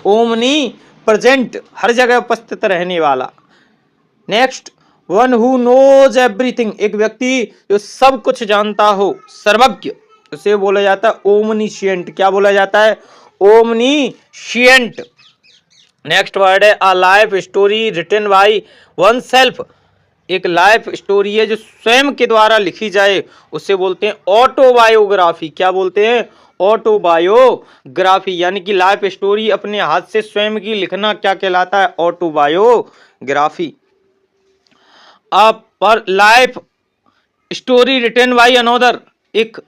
ओमनी प्रेजेंट हर जगह उपस्थित रहने वाला। Next one who knows everything, एक व्यक्ति जो सब कुछ जानता हो सर्वज्ञ उसे बोला जाता है ओमनीशिएंट, क्या बोला जाता है ओमनीशिएंट। नेक्स्ट वर्ड है a life story written by oneself, एक लाइफ स्टोरी है जो स्वयं के द्वारा लिखी जाए उसे बोलते हैं ऑटोबायोग्राफी, क्या बोलते हैं ऑटोबायोग्राफी यानी कि लाइफ स्टोरी अपने हाथ से स्वयं की लिखना क्या कहलाता है ऑटोबायोग्राफी। अब पर life story written by another, एक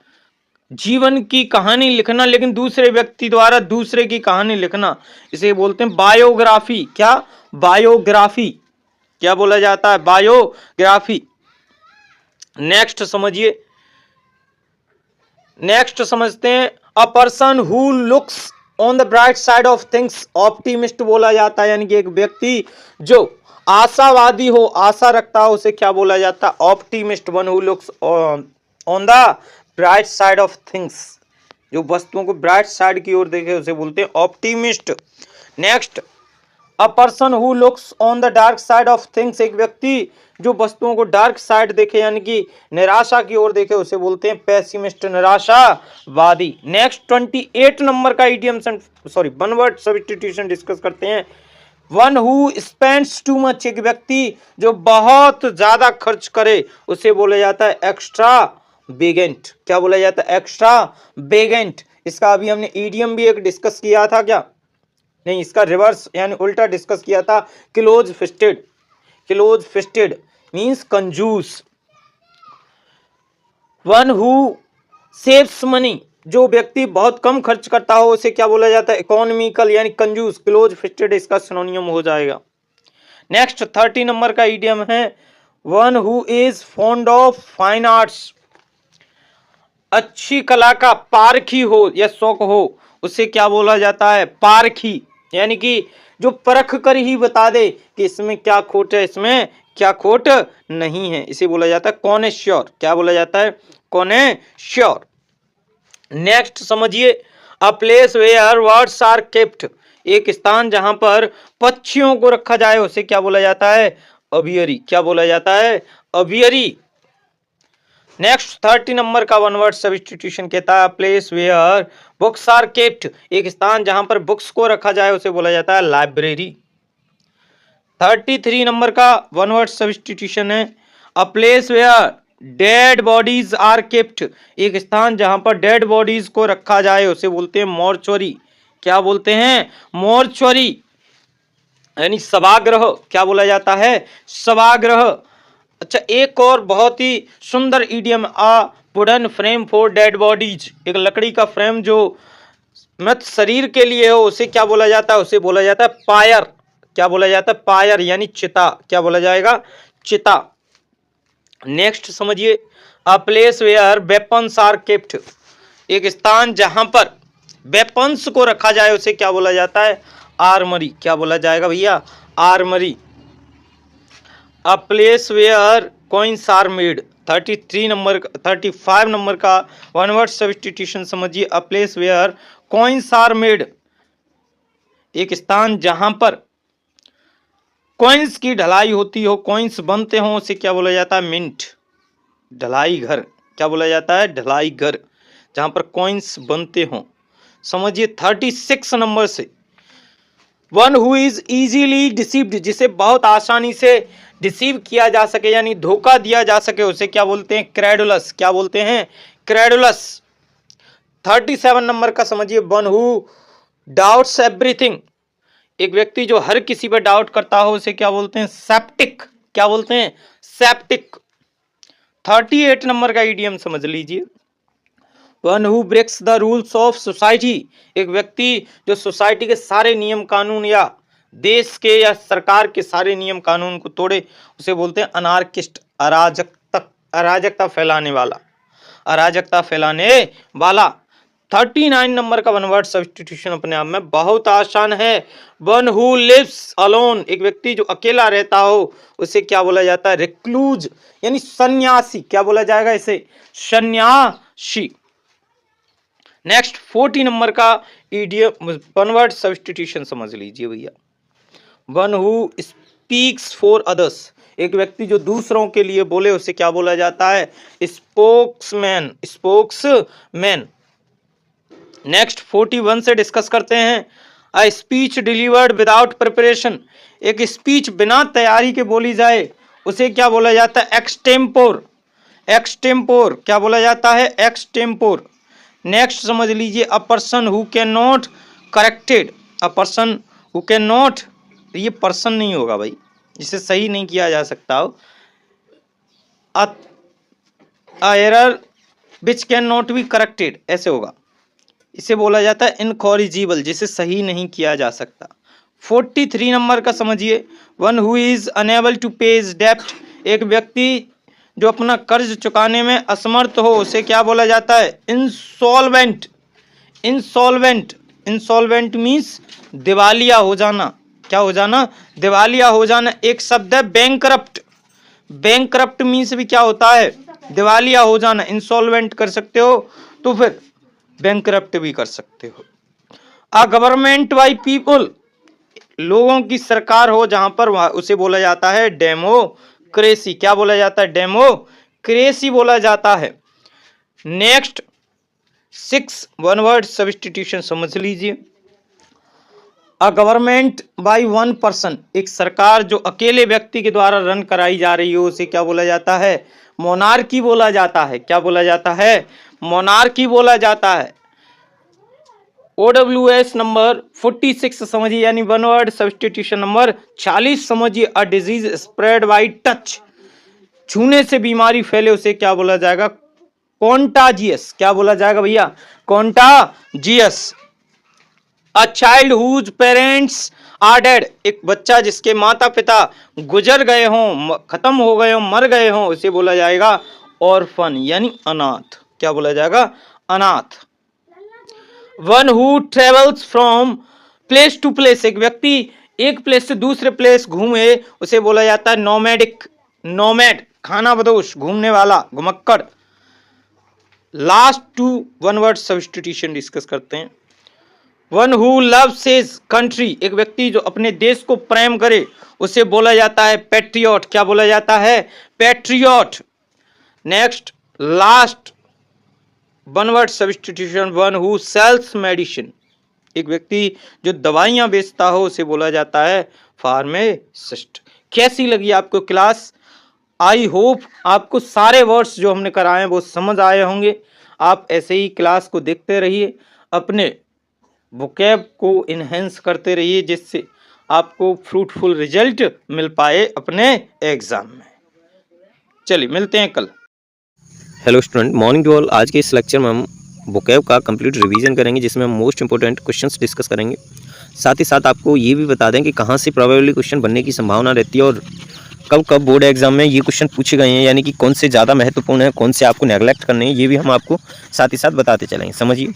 जीवन की कहानी लिखना लेकिन दूसरे व्यक्ति द्वारा दूसरे की कहानी लिखना इसे बोलते हैं बायोग्राफी, क्या बायोग्राफी, क्या बोला जाता है बायोग्राफी। नेक्स्ट समझिए, नेक्स्ट समझते हैं अ person who looks on the bright side of things, optimist बोला जाता है यानी कि एक व्यक्ति जो आशावादी हो आशा रखता हो उसे क्या बोला जाता है optimist. One who looks on the bright side of things, जो वस्तुओं को ब्राइट साइड की ओर देखे उसे बोलते हैं optimist. Next a person who looks on the dark side of things, एक व्यक्ति जो वस्तुओं को डार्क साइड देखे यानी कि निराशा की ओर देखे उसे बोलते हैं पेसिमिस्ट, निराशावादी। नेक्स्ट 28 नंबर का idiom sorry one word substitution discuss करते हैं one who spends too much, एक व्यक्ति जो बहुत ज्यादा खर्च करे उसे बोला जाता है एक्स्ट्रा वेगेंट, क्या बोला जाता है एक्स्ट्रा वेगेंट। इसका अभी हमने इडियम भी एक डिस्कस किया था, क्या नहीं, इसका रिवर्स यानी उल्टा डिस्कस किया था close fisted, close fisted means कंजूस। वन हु सेव्स मनी, जो व्यक्ति बहुत कम खर्च करता हो उसे क्या बोला जाता है इकोनॉमिकल यानी कंजूस, क्लोज फिस्टेड इसका सिनोनियम हो जाएगा। नेक्स्ट 30 नंबर का इडियम है one who is fond of fine arts, अच्छी कला का पारखी हो या शौक हो उसे क्या बोला जाता है पारखी, यानी कि जो परख कर ही बता दे कि इसमें क्या खोट है इसमें क्या खोट नहीं है, इसे बोला जाता है कॉनेश्योर। क्या बोला जाता है? कॉनेश्योर। नेक्स्ट समझिए, a place where birds are kept, एक स्थान जहां पर पक्षियों को रखा जाए उसे क्या बोला जाता है? अभियरी। क्या बोला जाता है? अभियरी। नेक्स्ट 30 नंबर का वन वर्ड सब्स्टिट्यूशन कहता है place where books are kept, एक स्थान जहां पर बुक्स को रखा जाए उसे बोला जाता है लाइब्रेरी। 33 नंबर का वन वर्ड सब्स्टिट्यूशन है a place where dead bodies are kept, एक स्थान जहां पर डेड बॉडीज को रखा जाए उसे बोलते हैं मॉर्चुरी। क्या बोलते हैं? मॉर्चुरी, यानी सभागृह। क्या बोला जाता है? सभागृह। अच्छा, एक और बहुत ही सुंदर idiom, a wooden frame for dead bodies, एक लकड़ी का फ्रेम जो मृत शरीर के लिए हो उसे क्या बोला जाता है? उसे बोला जाता है पायर। क्या बोला जाता है? पायर, यानी चिता। क्या बोला जाएगा? चिता। नेक्स्ट समझिए, a place where weapons are kept, एक स्थान जहां पर वेपन्स को रखा जाए उसे क्या बोला जाता है? आर्मरी। क्या बोला जाएगा भैया? Armoury. A place where coins are made, 35 number का वन वर्ड सब्स्टिट्यूशन समझिए, a place where coins are made, एक स्थान जहां पर कॉइन्स की ढलाई होती हो, कॉइन्स बनते हो उसे क्या बोला जाता है? मिंट। ढलाई घर। क्या बोला जाता है? ढलाई घर, जहां पर कॉइन्स बनते हो। समझिए 36 नंबर से, one who is easily deceived, जिसे बहुत आसानी से डिसीव किया जा सके यानी धोखा दिया जा सके उसे क्या बोलते हैं? क्रेडुलस। क्या बोलते हैं? क्रेडुलस। 37 नंबर का समझिए, वन हु डाउट्स एवरीथिंग, एक व्यक्ति जो हर किसी पर डाउट करता हो उसे क्या बोलते हैं? सेप्टिक। क्या बोलते हैं? सेप्टिक। 38 नंबर का इडियम समझ लीजिए, one who breaks the rules of society, एक व्यक्ति जो सोसाइटी के सारे नियम कानून या देश के या सरकार के सारे नियम कानून को तोड़े उसे बोलते हैं अनार्किस्ट। अराजकता फैलाने वाला। अराजकता फैलाने वाला। 39 नंबर का वन वर्ड सब्स्टिट्यूशन अपने आप में बहुत आसान है, वन हु लिव्स अलोन, एक व्यक्ति जो अकेला रहता हो उसे क्या बोला जाता है? रिक्लूज, यानी सन्यासी। क्या बोला जाएगा इसे? सन्यासी। नेक्स्ट 40 नंबर का इडियम वन वर्ड सब्स्टिट्यूशन समझ लीजिए भैया, one who speaks for others, एक व्यक्ति जो दूसरों के लिए बोले उसे क्या बोला जाता है? स्पोक्समैन। स्पोक्समैन। नेक्स्ट 41 से डिस्कस करते हैं, a speech delivered without preparation, एक स्पीच बिना तैयारी के बोली जाए उसे क्या बोला जाता है? एक्सटेम्पोर। एक्सटेम्पोर। क्या बोला जाता है? एक्सटेम्पोर। नेक्स्ट समझ लीजिए, अ person who can not corrected, a person who can not, ये पर्सन नहीं होगा भाई, जिसे सही नहीं किया जा सकता हो, a error which can not be corrected ऐसे होगा, इसे बोला जाता है इनकॉरिजिबल, जिसे सही नहीं किया जा सकता। 43 नंबर का समझिए, one who is unable to pay his डेब्ट, एक व्यक्ति जो अपना कर्ज चुकाने में असमर्थ हो उसे क्या बोला जाता है? इंसॉल्वेंट। इंसॉल्वेंट। इंसॉल्वेंट मीन्स दिवालिया हो जाना। क्या हो जाना? दिवालिया हो जाना। एक शब्द है बैंकरप्ट। बैंकरप्ट मीन्स भी क्या होता है? दिवालिया हो जाना। इंसॉल्वेंट कर सकते हो तो फिर बैंकरप्ट भी कर सकते हो। अ गवर्नमेंट बाय पीपल, लोगों की सरकार हो जहां पर उसे बोला जाता है डेमोक्रेसी। क्या बोला जाता है? डेमोक्रेसी बोला जाता है। नेक्स्ट 6 वन वर्ड सब्स्टिट्यूशन समझ लीजिए, a government by one person, एक सरकार जो अकेले व्यक्ति के द्वारा रन कराई जा रही हो उसे क्या बोला जाता है? मोनार्की बोला जाता है। क्या बोला जाता है? मोनार्की बोला जाता है। OWS नंबर 46 समझिए, यानी वन वर्ड सब्स्टिट्यूशन नंबर 40 समझिए, a disease spread by touch, छूने से बीमारी फैले उसे क्या बोला जाएगा? कॉन्टाजियस। क्या बोला जाएगा भैया? Contagious. A child whose parents are dead, एक बच्चा जिसके माता पिता गुजर गए हों, खत्म हो गए हों, मर गए हों उसे बोला जाएगा ऑर्फन, यानी अनाथ। क्या बोला जाएगा? अनाथ। One who travels from place to place, एक व्यक्ति एक प्लेस से दूसरे प्लेस घूमे उसे बोला जाता है नोमैडिक, नोमैड खानाबदोश, घूमने वाला, घुमक्कड़। Last two one word substitution discuss करते हैं। One who loves his country, एक व्यक्ति जो अपने देश को प्रेम करे उसे बोला जाता है पैट्रियट। क्या बोला जाता है? Patriot. Next last one word substitution, one who sells medicine, एक व्यक्ति जो दवाइयां बेचता हो उसे बोला जाता है फार्मासिस्ट। कैसी लगी आपको क्लास? आई होप आपको सारे वर्ड्स जो हमने कराए हैं वो समझ आए होंगे। आप ऐसे ही क्लास को देखते रहिए, अपने वोकैब को इन्हेंस करते रहिए, जिससे आपको फ्रूटफुल रिजल्ट मिल पाए अपने एग्जाम में। चलिए मिलते हैं कल। Hello student, morning to all. आज के इस लेक्चर में हम वोकैब का कंप्लीट रिवीजन करेंगे, जिसमें हम मोस्ट इंपॉर्टेंट क्वेश्चंस डिस्कस करेंगे। साथ ही साथ आपको ये भी बता दें कि कहाँ से प्रोबेबली क्वेश्चन बनने की संभावना रहती है और कब कब बोर्ड एग्जाम में ये क्वेश्चन पूछे गए हैं, यानी कि कौन से ज़्यादा महत्वपूर्ण है, कौन से आपको नेगलेक्ट करने हैं, ये भी हम आपको साथ ही साथ बताते चलेंगे। समझिए,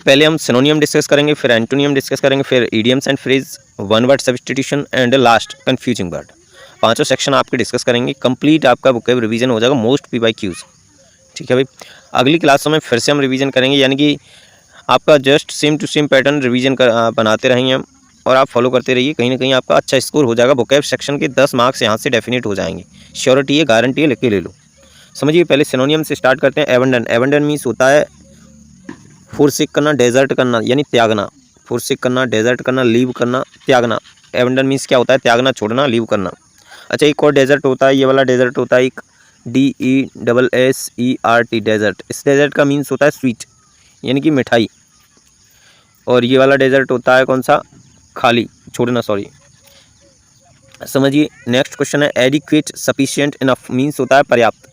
पहले हम सिनोनियम डिस्कस करेंगे, फिर एंटोनियम डिस्कस करेंगे, फिर idioms and phrase, one word substitution and last confusing word. पांचों सेक्शन आपके डिस्कस करेंगे। कंप्लीट आपका वोकैब रिवीजन हो जाएगा, मोस्ट PYQs। ठीक है भाई, अगली क्लासों में फिर से हम रिवीजन करेंगे, यानी कि आपका just same to same pattern revision बनाते रहेंगे हम, और आप फॉलो करते रहिए। कहीं ना कहीं आपका अच्छा स्कोर हो जाएगा। वोकैब सेक्शन के 10 मार्क्स यहाँ से डेफिनेट हो जाएंगे। श्योरिटी है, गारंटी है, लिख के ले लो। समझिए, पहले सिनोनियम से स्टार्ट करते हैं। एबंडन, एबंडन मीन्स होता है फोरसेक करना, डेजर्ट करना, यानी त्यागना। फोरसेक करना, डेजर्ट करना, लीव करना, त्यागना। एबंडन मीन्स क्या होता है? त्यागना, छोड़ना, लीव करना। अच्छा, एक और डेजर्ट होता है, ये वाला डेजर्ट होता है एक DESSERT, डेजर्ट। इस डेजर्ट का मीन्स होता है स्वीट, यानी कि मिठाई। और ये वाला डेजर्ट होता है कौन सा? खाली, छोड़ना, सॉरी। समझिए, नेक्स्ट क्वेश्चन है एडिक्वेट, सफिशिएंट, इनफ मीन्स होता है पर्याप्त।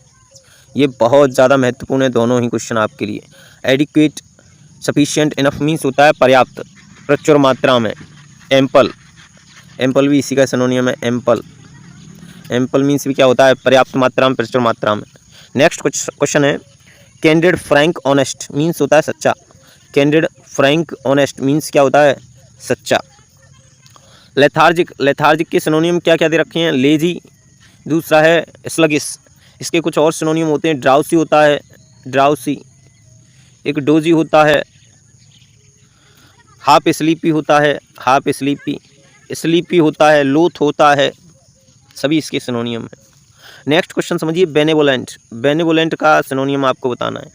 ये बहुत ज़्यादा महत्वपूर्ण है, दोनों ही क्वेश्चन आपके लिए। एडिक्वेट, सफिशिएंट, इनफ मीन्स होता है पर्याप्त, प्रचुर मात्रा में। एम्पल, एम्पल भी इसी का सिनोनियम है, एम्पल। एम्पल मीन्स भी क्या होता है? पर्याप्त मात्रा में, प्रचुर मात्रा में। नेक्स्ट क्वेश्चन है कैंडिड, फ्रैंक, ऑनेस्ट मीन्स होता है सच्चा। कैंडिड, फ्रैंक, ऑनेस्ट मीन्स क्या होता है? सच्चा। लेथार्जिक, लेथार्जिक के सिनोनियम क्या क्या दे रखे हैं? लेजी, दूसरा है स्लगिस। इसके कुछ और सिनोनियम होते हैं। ड्राउसी होता है, ड्राउसी। एक डोजी होता है, हाफ स्लीपी होता है, हाफ स्लीपी। स्लीपी होता है, लोथ होता है, सभी इसके सिनोनियम है। नेक्स्ट क्वेश्चन समझिए, बेनेवोलेंट। बेनेवोलेंट का सिनोनियम आपको बताना है।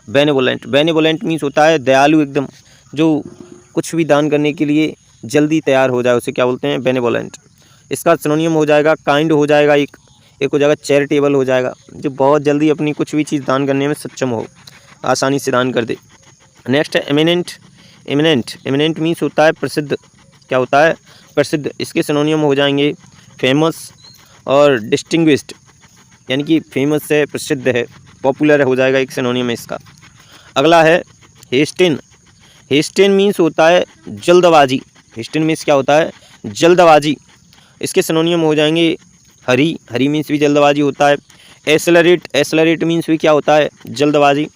बेनेवोलेंट, बेनेवोलेंट मीन्स होता है दयालु एकदम, जो कुछ भी दान करने के लिए जल्दी तैयार हो जाए, उसे क्या बोलते हैं? बेनेवोलेंट। इसका सिनोनियम हो जाएगा काइंड, हो जाएगा एक हो जाएगा चैरिटेबल, हो जाएगा जो बहुत जल्दी अपनी कुछ भी चीज़ दान करने में सक्षम हो, आसानी से दान कर दे। नेक्स्ट है एमिनेंट। एमिनेंट, एमिनेंट मीन्स होता है प्रसिद्ध। क्या होता है? प्रसिद्ध। इसके सिनोनियम हो जाएंगे फेमस और डिस्टिंग्विश्ड, यानी कि फेमस है, प्रसिद्ध है, पॉपुलर हो जाएगा एक सिनोनियम है इसका। अगला है हेस्टेन। हेस्टेन मीन्स होता है जल्दबाजी। हेस्टेन मीन्स क्या होता है? जल्दबाजी। इसके सिनोनियम हो जाएंगे हरी, हरी मीन्स भी जल्दबाजी होता है। एसलरेट, एसलरेट मीन्स भी क्या होता है? जल्दबाजी।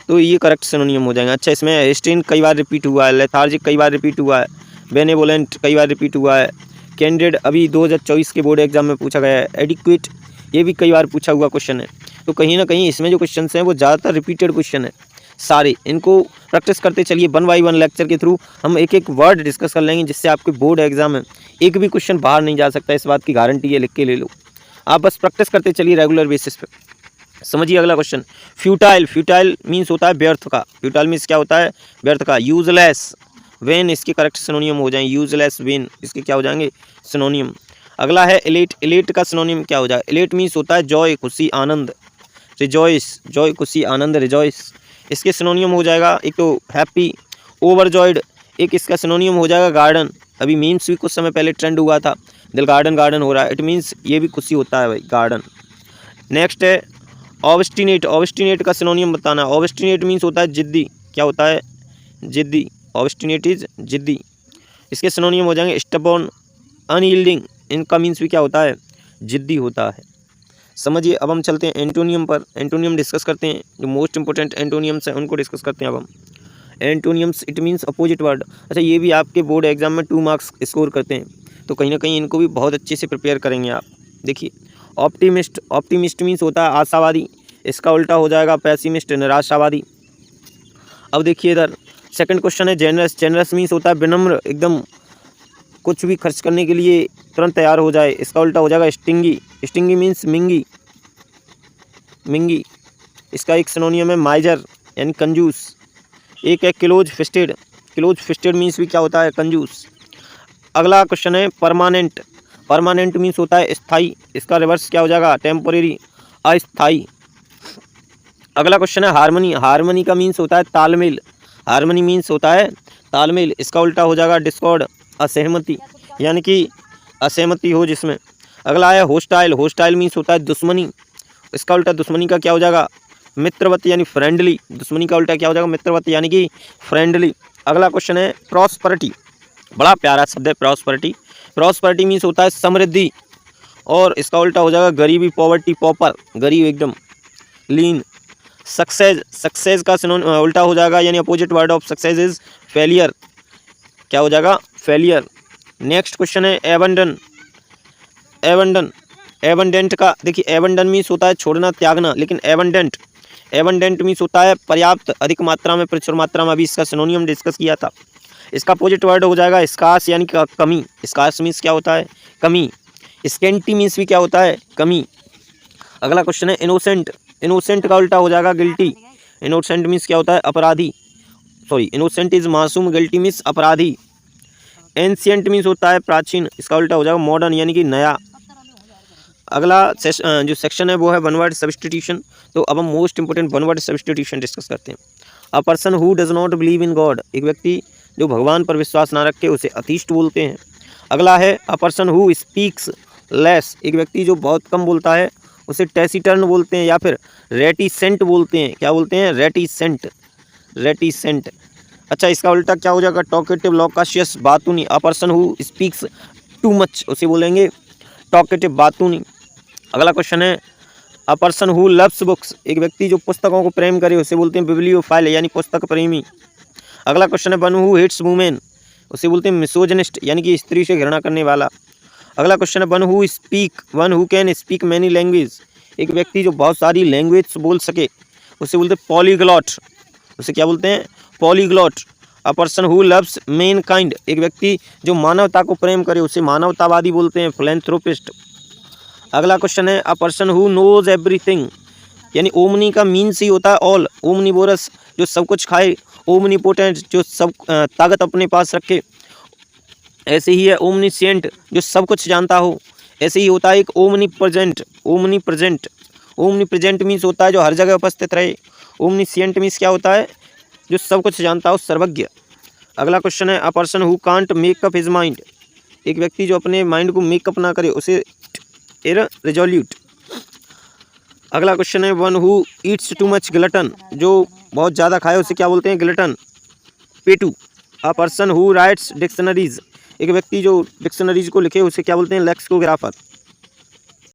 तो ये करेक्ट सिनोनियम हो जाएंगे। अच्छा, इसमें हेस्टेन कई बार रिपीट हुआ है, लेथार्जिक कई बार रिपीट हुआ है, बेनेवोलेंट कई बार रिपीट हुआ है, कैंडिड अभी 2024 के बोर्ड एग्जाम में पूछा गया है, एडिक्वेट ये भी कई बार पूछा हुआ क्वेश्चन है। तो कहीं ना कहीं इसमें जो क्वेश्चन हैं वो ज़्यादातर रिपीटेड क्वेश्चन है सारे। इनको प्रैक्टिस करते चलिए। 1 बाय 1 लेक्चर के थ्रू हम एक एक वर्ड डिस्कस कर लेंगे, जिससे आपके बोर्ड एग्जाम में एक भी क्वेश्चन बाहर नहीं जा सकता। इस बात की गारंटी है, लिख के ले लो। आप बस प्रैक्टिस करते चलिए रेगुलर बेसिस पे। समझिए अगला क्वेश्चन, फ्यूटाइल। फ्यूटाइल मीन्स होता है व्यर्थ का। फ्यूटाइल मीन्स क्या होता है? व्यर्थ का। यूजलेस, वेन इसके करेक्ट सिनोनियम हो जाएंगे। यूजलेस, वेन इसके क्या हो जाएंगे? सिनोनियम। अगला है एलेट। एलेट का सिनोनियम क्या हो जाएगा? एलेट मीन्स होता है जॉय, खुशी, आनंद। रिजॉइस, जॉय, खुशी, आनंद, रिजॉइस। इसके सिनोनियम हो जाएगा एक तो हैप्पी, ओवरजॉयड। एक इसका सिनोनियम हो जाएगा गार्डन। अभी मीम्स भी कुछ समय पहले ट्रेंड हुआ था, दिल गार्डन गार्डन हो रहा है, इट मीन्स ये भी खुशी होता है भाई, गार्डन। नेक्स्ट है ऑब्स्टिनेट। ऑब्स्टिनेट का सिनोनियम बताना है। ऑब्स्टिनेट मीन्स होता है जिद्दी। क्या होता है? जिद्दी। ऑब्स्टिनेट इज जिद्दी। इसके सिनोनियम हो जाएंगे स्टबॉर्न, अनयील्डिंग। इनका मीन्स भी क्या होता है? जिद्दी होता है। समझिए, अब हम चलते हैं एंटोनियम पर। एंटोनियम डिस्कस करते हैं, जो मोस्ट इंपोर्टेंट एंटोनियम्स हैं उनको डिस्कस करते हैं अब हम। एंटोनियम्स इट मीन्स अपोजिट वर्ड। अच्छा, ये भी आपके बोर्ड एग्जाम में 2 मार्क्स स्कोर करते हैं, तो कहीं ना कहीं इनको भी बहुत अच्छे से प्रिपेयर करेंगे आप। देखिए, ऑप्टिमिस्ट, ऑप्टिमिस्ट मीन्स होता है आशावादी, इसका उल्टा हो जाएगा पेसिमिस्ट, निराशावादी। अब देखिए इधर सेकंड क्वेश्चन है जेनरस, जेनरस मीन्स होता है विनम्र, एकदम कुछ भी खर्च करने के लिए तुरंत तैयार हो जाए, इसका उल्टा हो जाएगा स्टिंगी, स्टिंगी मीन्स मिंगी, मिंगी। इसका एक सिनोनियम है माइजर यानी कंजूस। एक है close fisted, close fisted means भी क्या होता है, कंजूस। अगला क्वेश्चन है परमानेंट, परमानेंट मीन्स होता है स्थायी, इसका रिवर्स क्या हो जाएगा, टेम्पोरेरी, अस्थायी। अगला क्वेश्चन है हारमोनी, हारमोनी का मीन्स होता है तालमेल, हारमोनी मीन्स होता है तालमेल, इसका उल्टा हो जाएगा डिस्कॉर्ड, असहमति, यानी कि असहमति हो जिसमें। अगला है होस्टाइल, होस्टाइल मीन्स होता है दुश्मनी, इसका उल्टा दुश्मनी का क्या हो जाएगा, मित्रवत यानी फ्रेंडली, दुश्मनी का उल्टा क्या हो जाएगा, मित्रवत यानी कि फ्रेंडली। अगला क्वेश्चन है प्रॉस्परिटी, बड़ा प्यारा शब्द है प्रॉस्परिटी, प्रॉस्परिटी मीन्स होता है समृद्धि, और इसका उल्टा हो जाएगा गरीबी, पॉवर्टी, पॉपर, गरीब एकदम, लीन। सक्सेस, सक्सेस का उल्टा हो जाएगा यानी opposite word of success is failure, क्या हो जाएगा, फेलियर। नेक्स्ट क्वेश्चन है एबंडन, एबंडन, एबंडेंट का देखिए, एबंडन मीन्स होता है छोड़ना, त्यागना, लेकिन एबंडेंट, एबंडेंट मीन्स होता है पर्याप्त, अधिक मात्रा में, प्रचुर मात्रा में, अभी इसका सिनोनियम डिस्कस किया था। इसका अपोजिट वर्ड हो जाएगा स्कार्स यानी कि कमी, स्कार्स मीन्स क्या होता है, कमी। स्केंटी मीन्स भी क्या होता है, कमी। अगला क्वेश्चन है इनोसेंट, इनोसेंट का उल्टा हो जाएगा गिल्टी, इनोसेंट मीन्स क्या होता है, अपराधी, सॉरी इनोसेंट इज मासूम, गिल्टी मीन्स अपराधी। एंशिएंट मीन्स होता है प्राचीन, इसका उल्टा हो जाएगा मॉडर्न यानी कि नया। अगला जो सेक्शन है वो है वन वर्ड सब्स्टिट्यूशन, तो अब हम most important one word substitution discuss करते हैं। अ person who does not believe in God, एक व्यक्ति जो भगवान पर विश्वास ना रखे उसे अतीष्ट बोलते हैं। अगला है a person who speaks less, एक व्यक्ति जो बहुत कम बोलता है उसे टैसिटर्न बोलते हैं या फिर रेटिसेंट बोलते हैं, क्या बोलते हैं, रेटिसेंट, रेटिसेंट। अच्छा, इसका उल्टा क्या हो जाएगा, टॉकेटिव, लॉकाशियस, बातूनी। A person who speaks too much उसे बोलेंगे टॉकेटिव, बातूनी। अगला क्वेश्चन है a person who loves books, एक व्यक्ति जो पुस्तकों को प्रेम करे उसे बोलते हैं बिब्लियोफाइल यानी पुस्तक प्रेमी। अगला क्वेश्चन है वन हु हेट्स वुमेन, उसे बोलते हैं मिसोजिनिस्ट यानी कि स्त्री से घृणा करने वाला। अगला क्वेश्चन है one who speak, one who can speak many language, एक व्यक्ति जो बहुत सारी लैंग्वेज बोल सके उसे बोलते हैं पॉलीग्लॉट, उसे क्या बोलते हैं, polyglot. A person who loves man kind, एक व्यक्ति जो मानवता को प्रेम करे उसे मानवतावादी बोलते हैं, फिलैंथ्रोपिस्ट। अगला क्वेश्चन है a person who knows everything, यानी ओमनी का मीन्स ही होता है ऑल, ओमनीवोरस जो सब कुछ खाए, ओमनीपोटेंट जो सब ताकत अपने पास रखे, ऐसे ही है ओमनीसिएंट जो सब कुछ जानता हो, ऐसे ही होता है एक omni present, omnipresent, omni present means होता है जो हर जगह उपस्थित रहे, ओमनीसिएंट मीन्स क्या होता है, जो सब कुछ जानता हो, सर्वज्ञ। अगला क्वेश्चन है a person who can't make up his mind, एक व्यक्ति जो अपने माइंड को मेकअप ना करे उसे इररिजोल्यूट। अगला क्वेश्चन है one who eats too much glutton, जो बहुत ज़्यादा खाए उसे क्या बोलते हैं, ग्लटन, पेटू। A person who writes dictionaries, एक व्यक्ति जो डिक्शनरीज को लिखे उसे क्या बोलते हैं, लेक्सिकोग्राफर।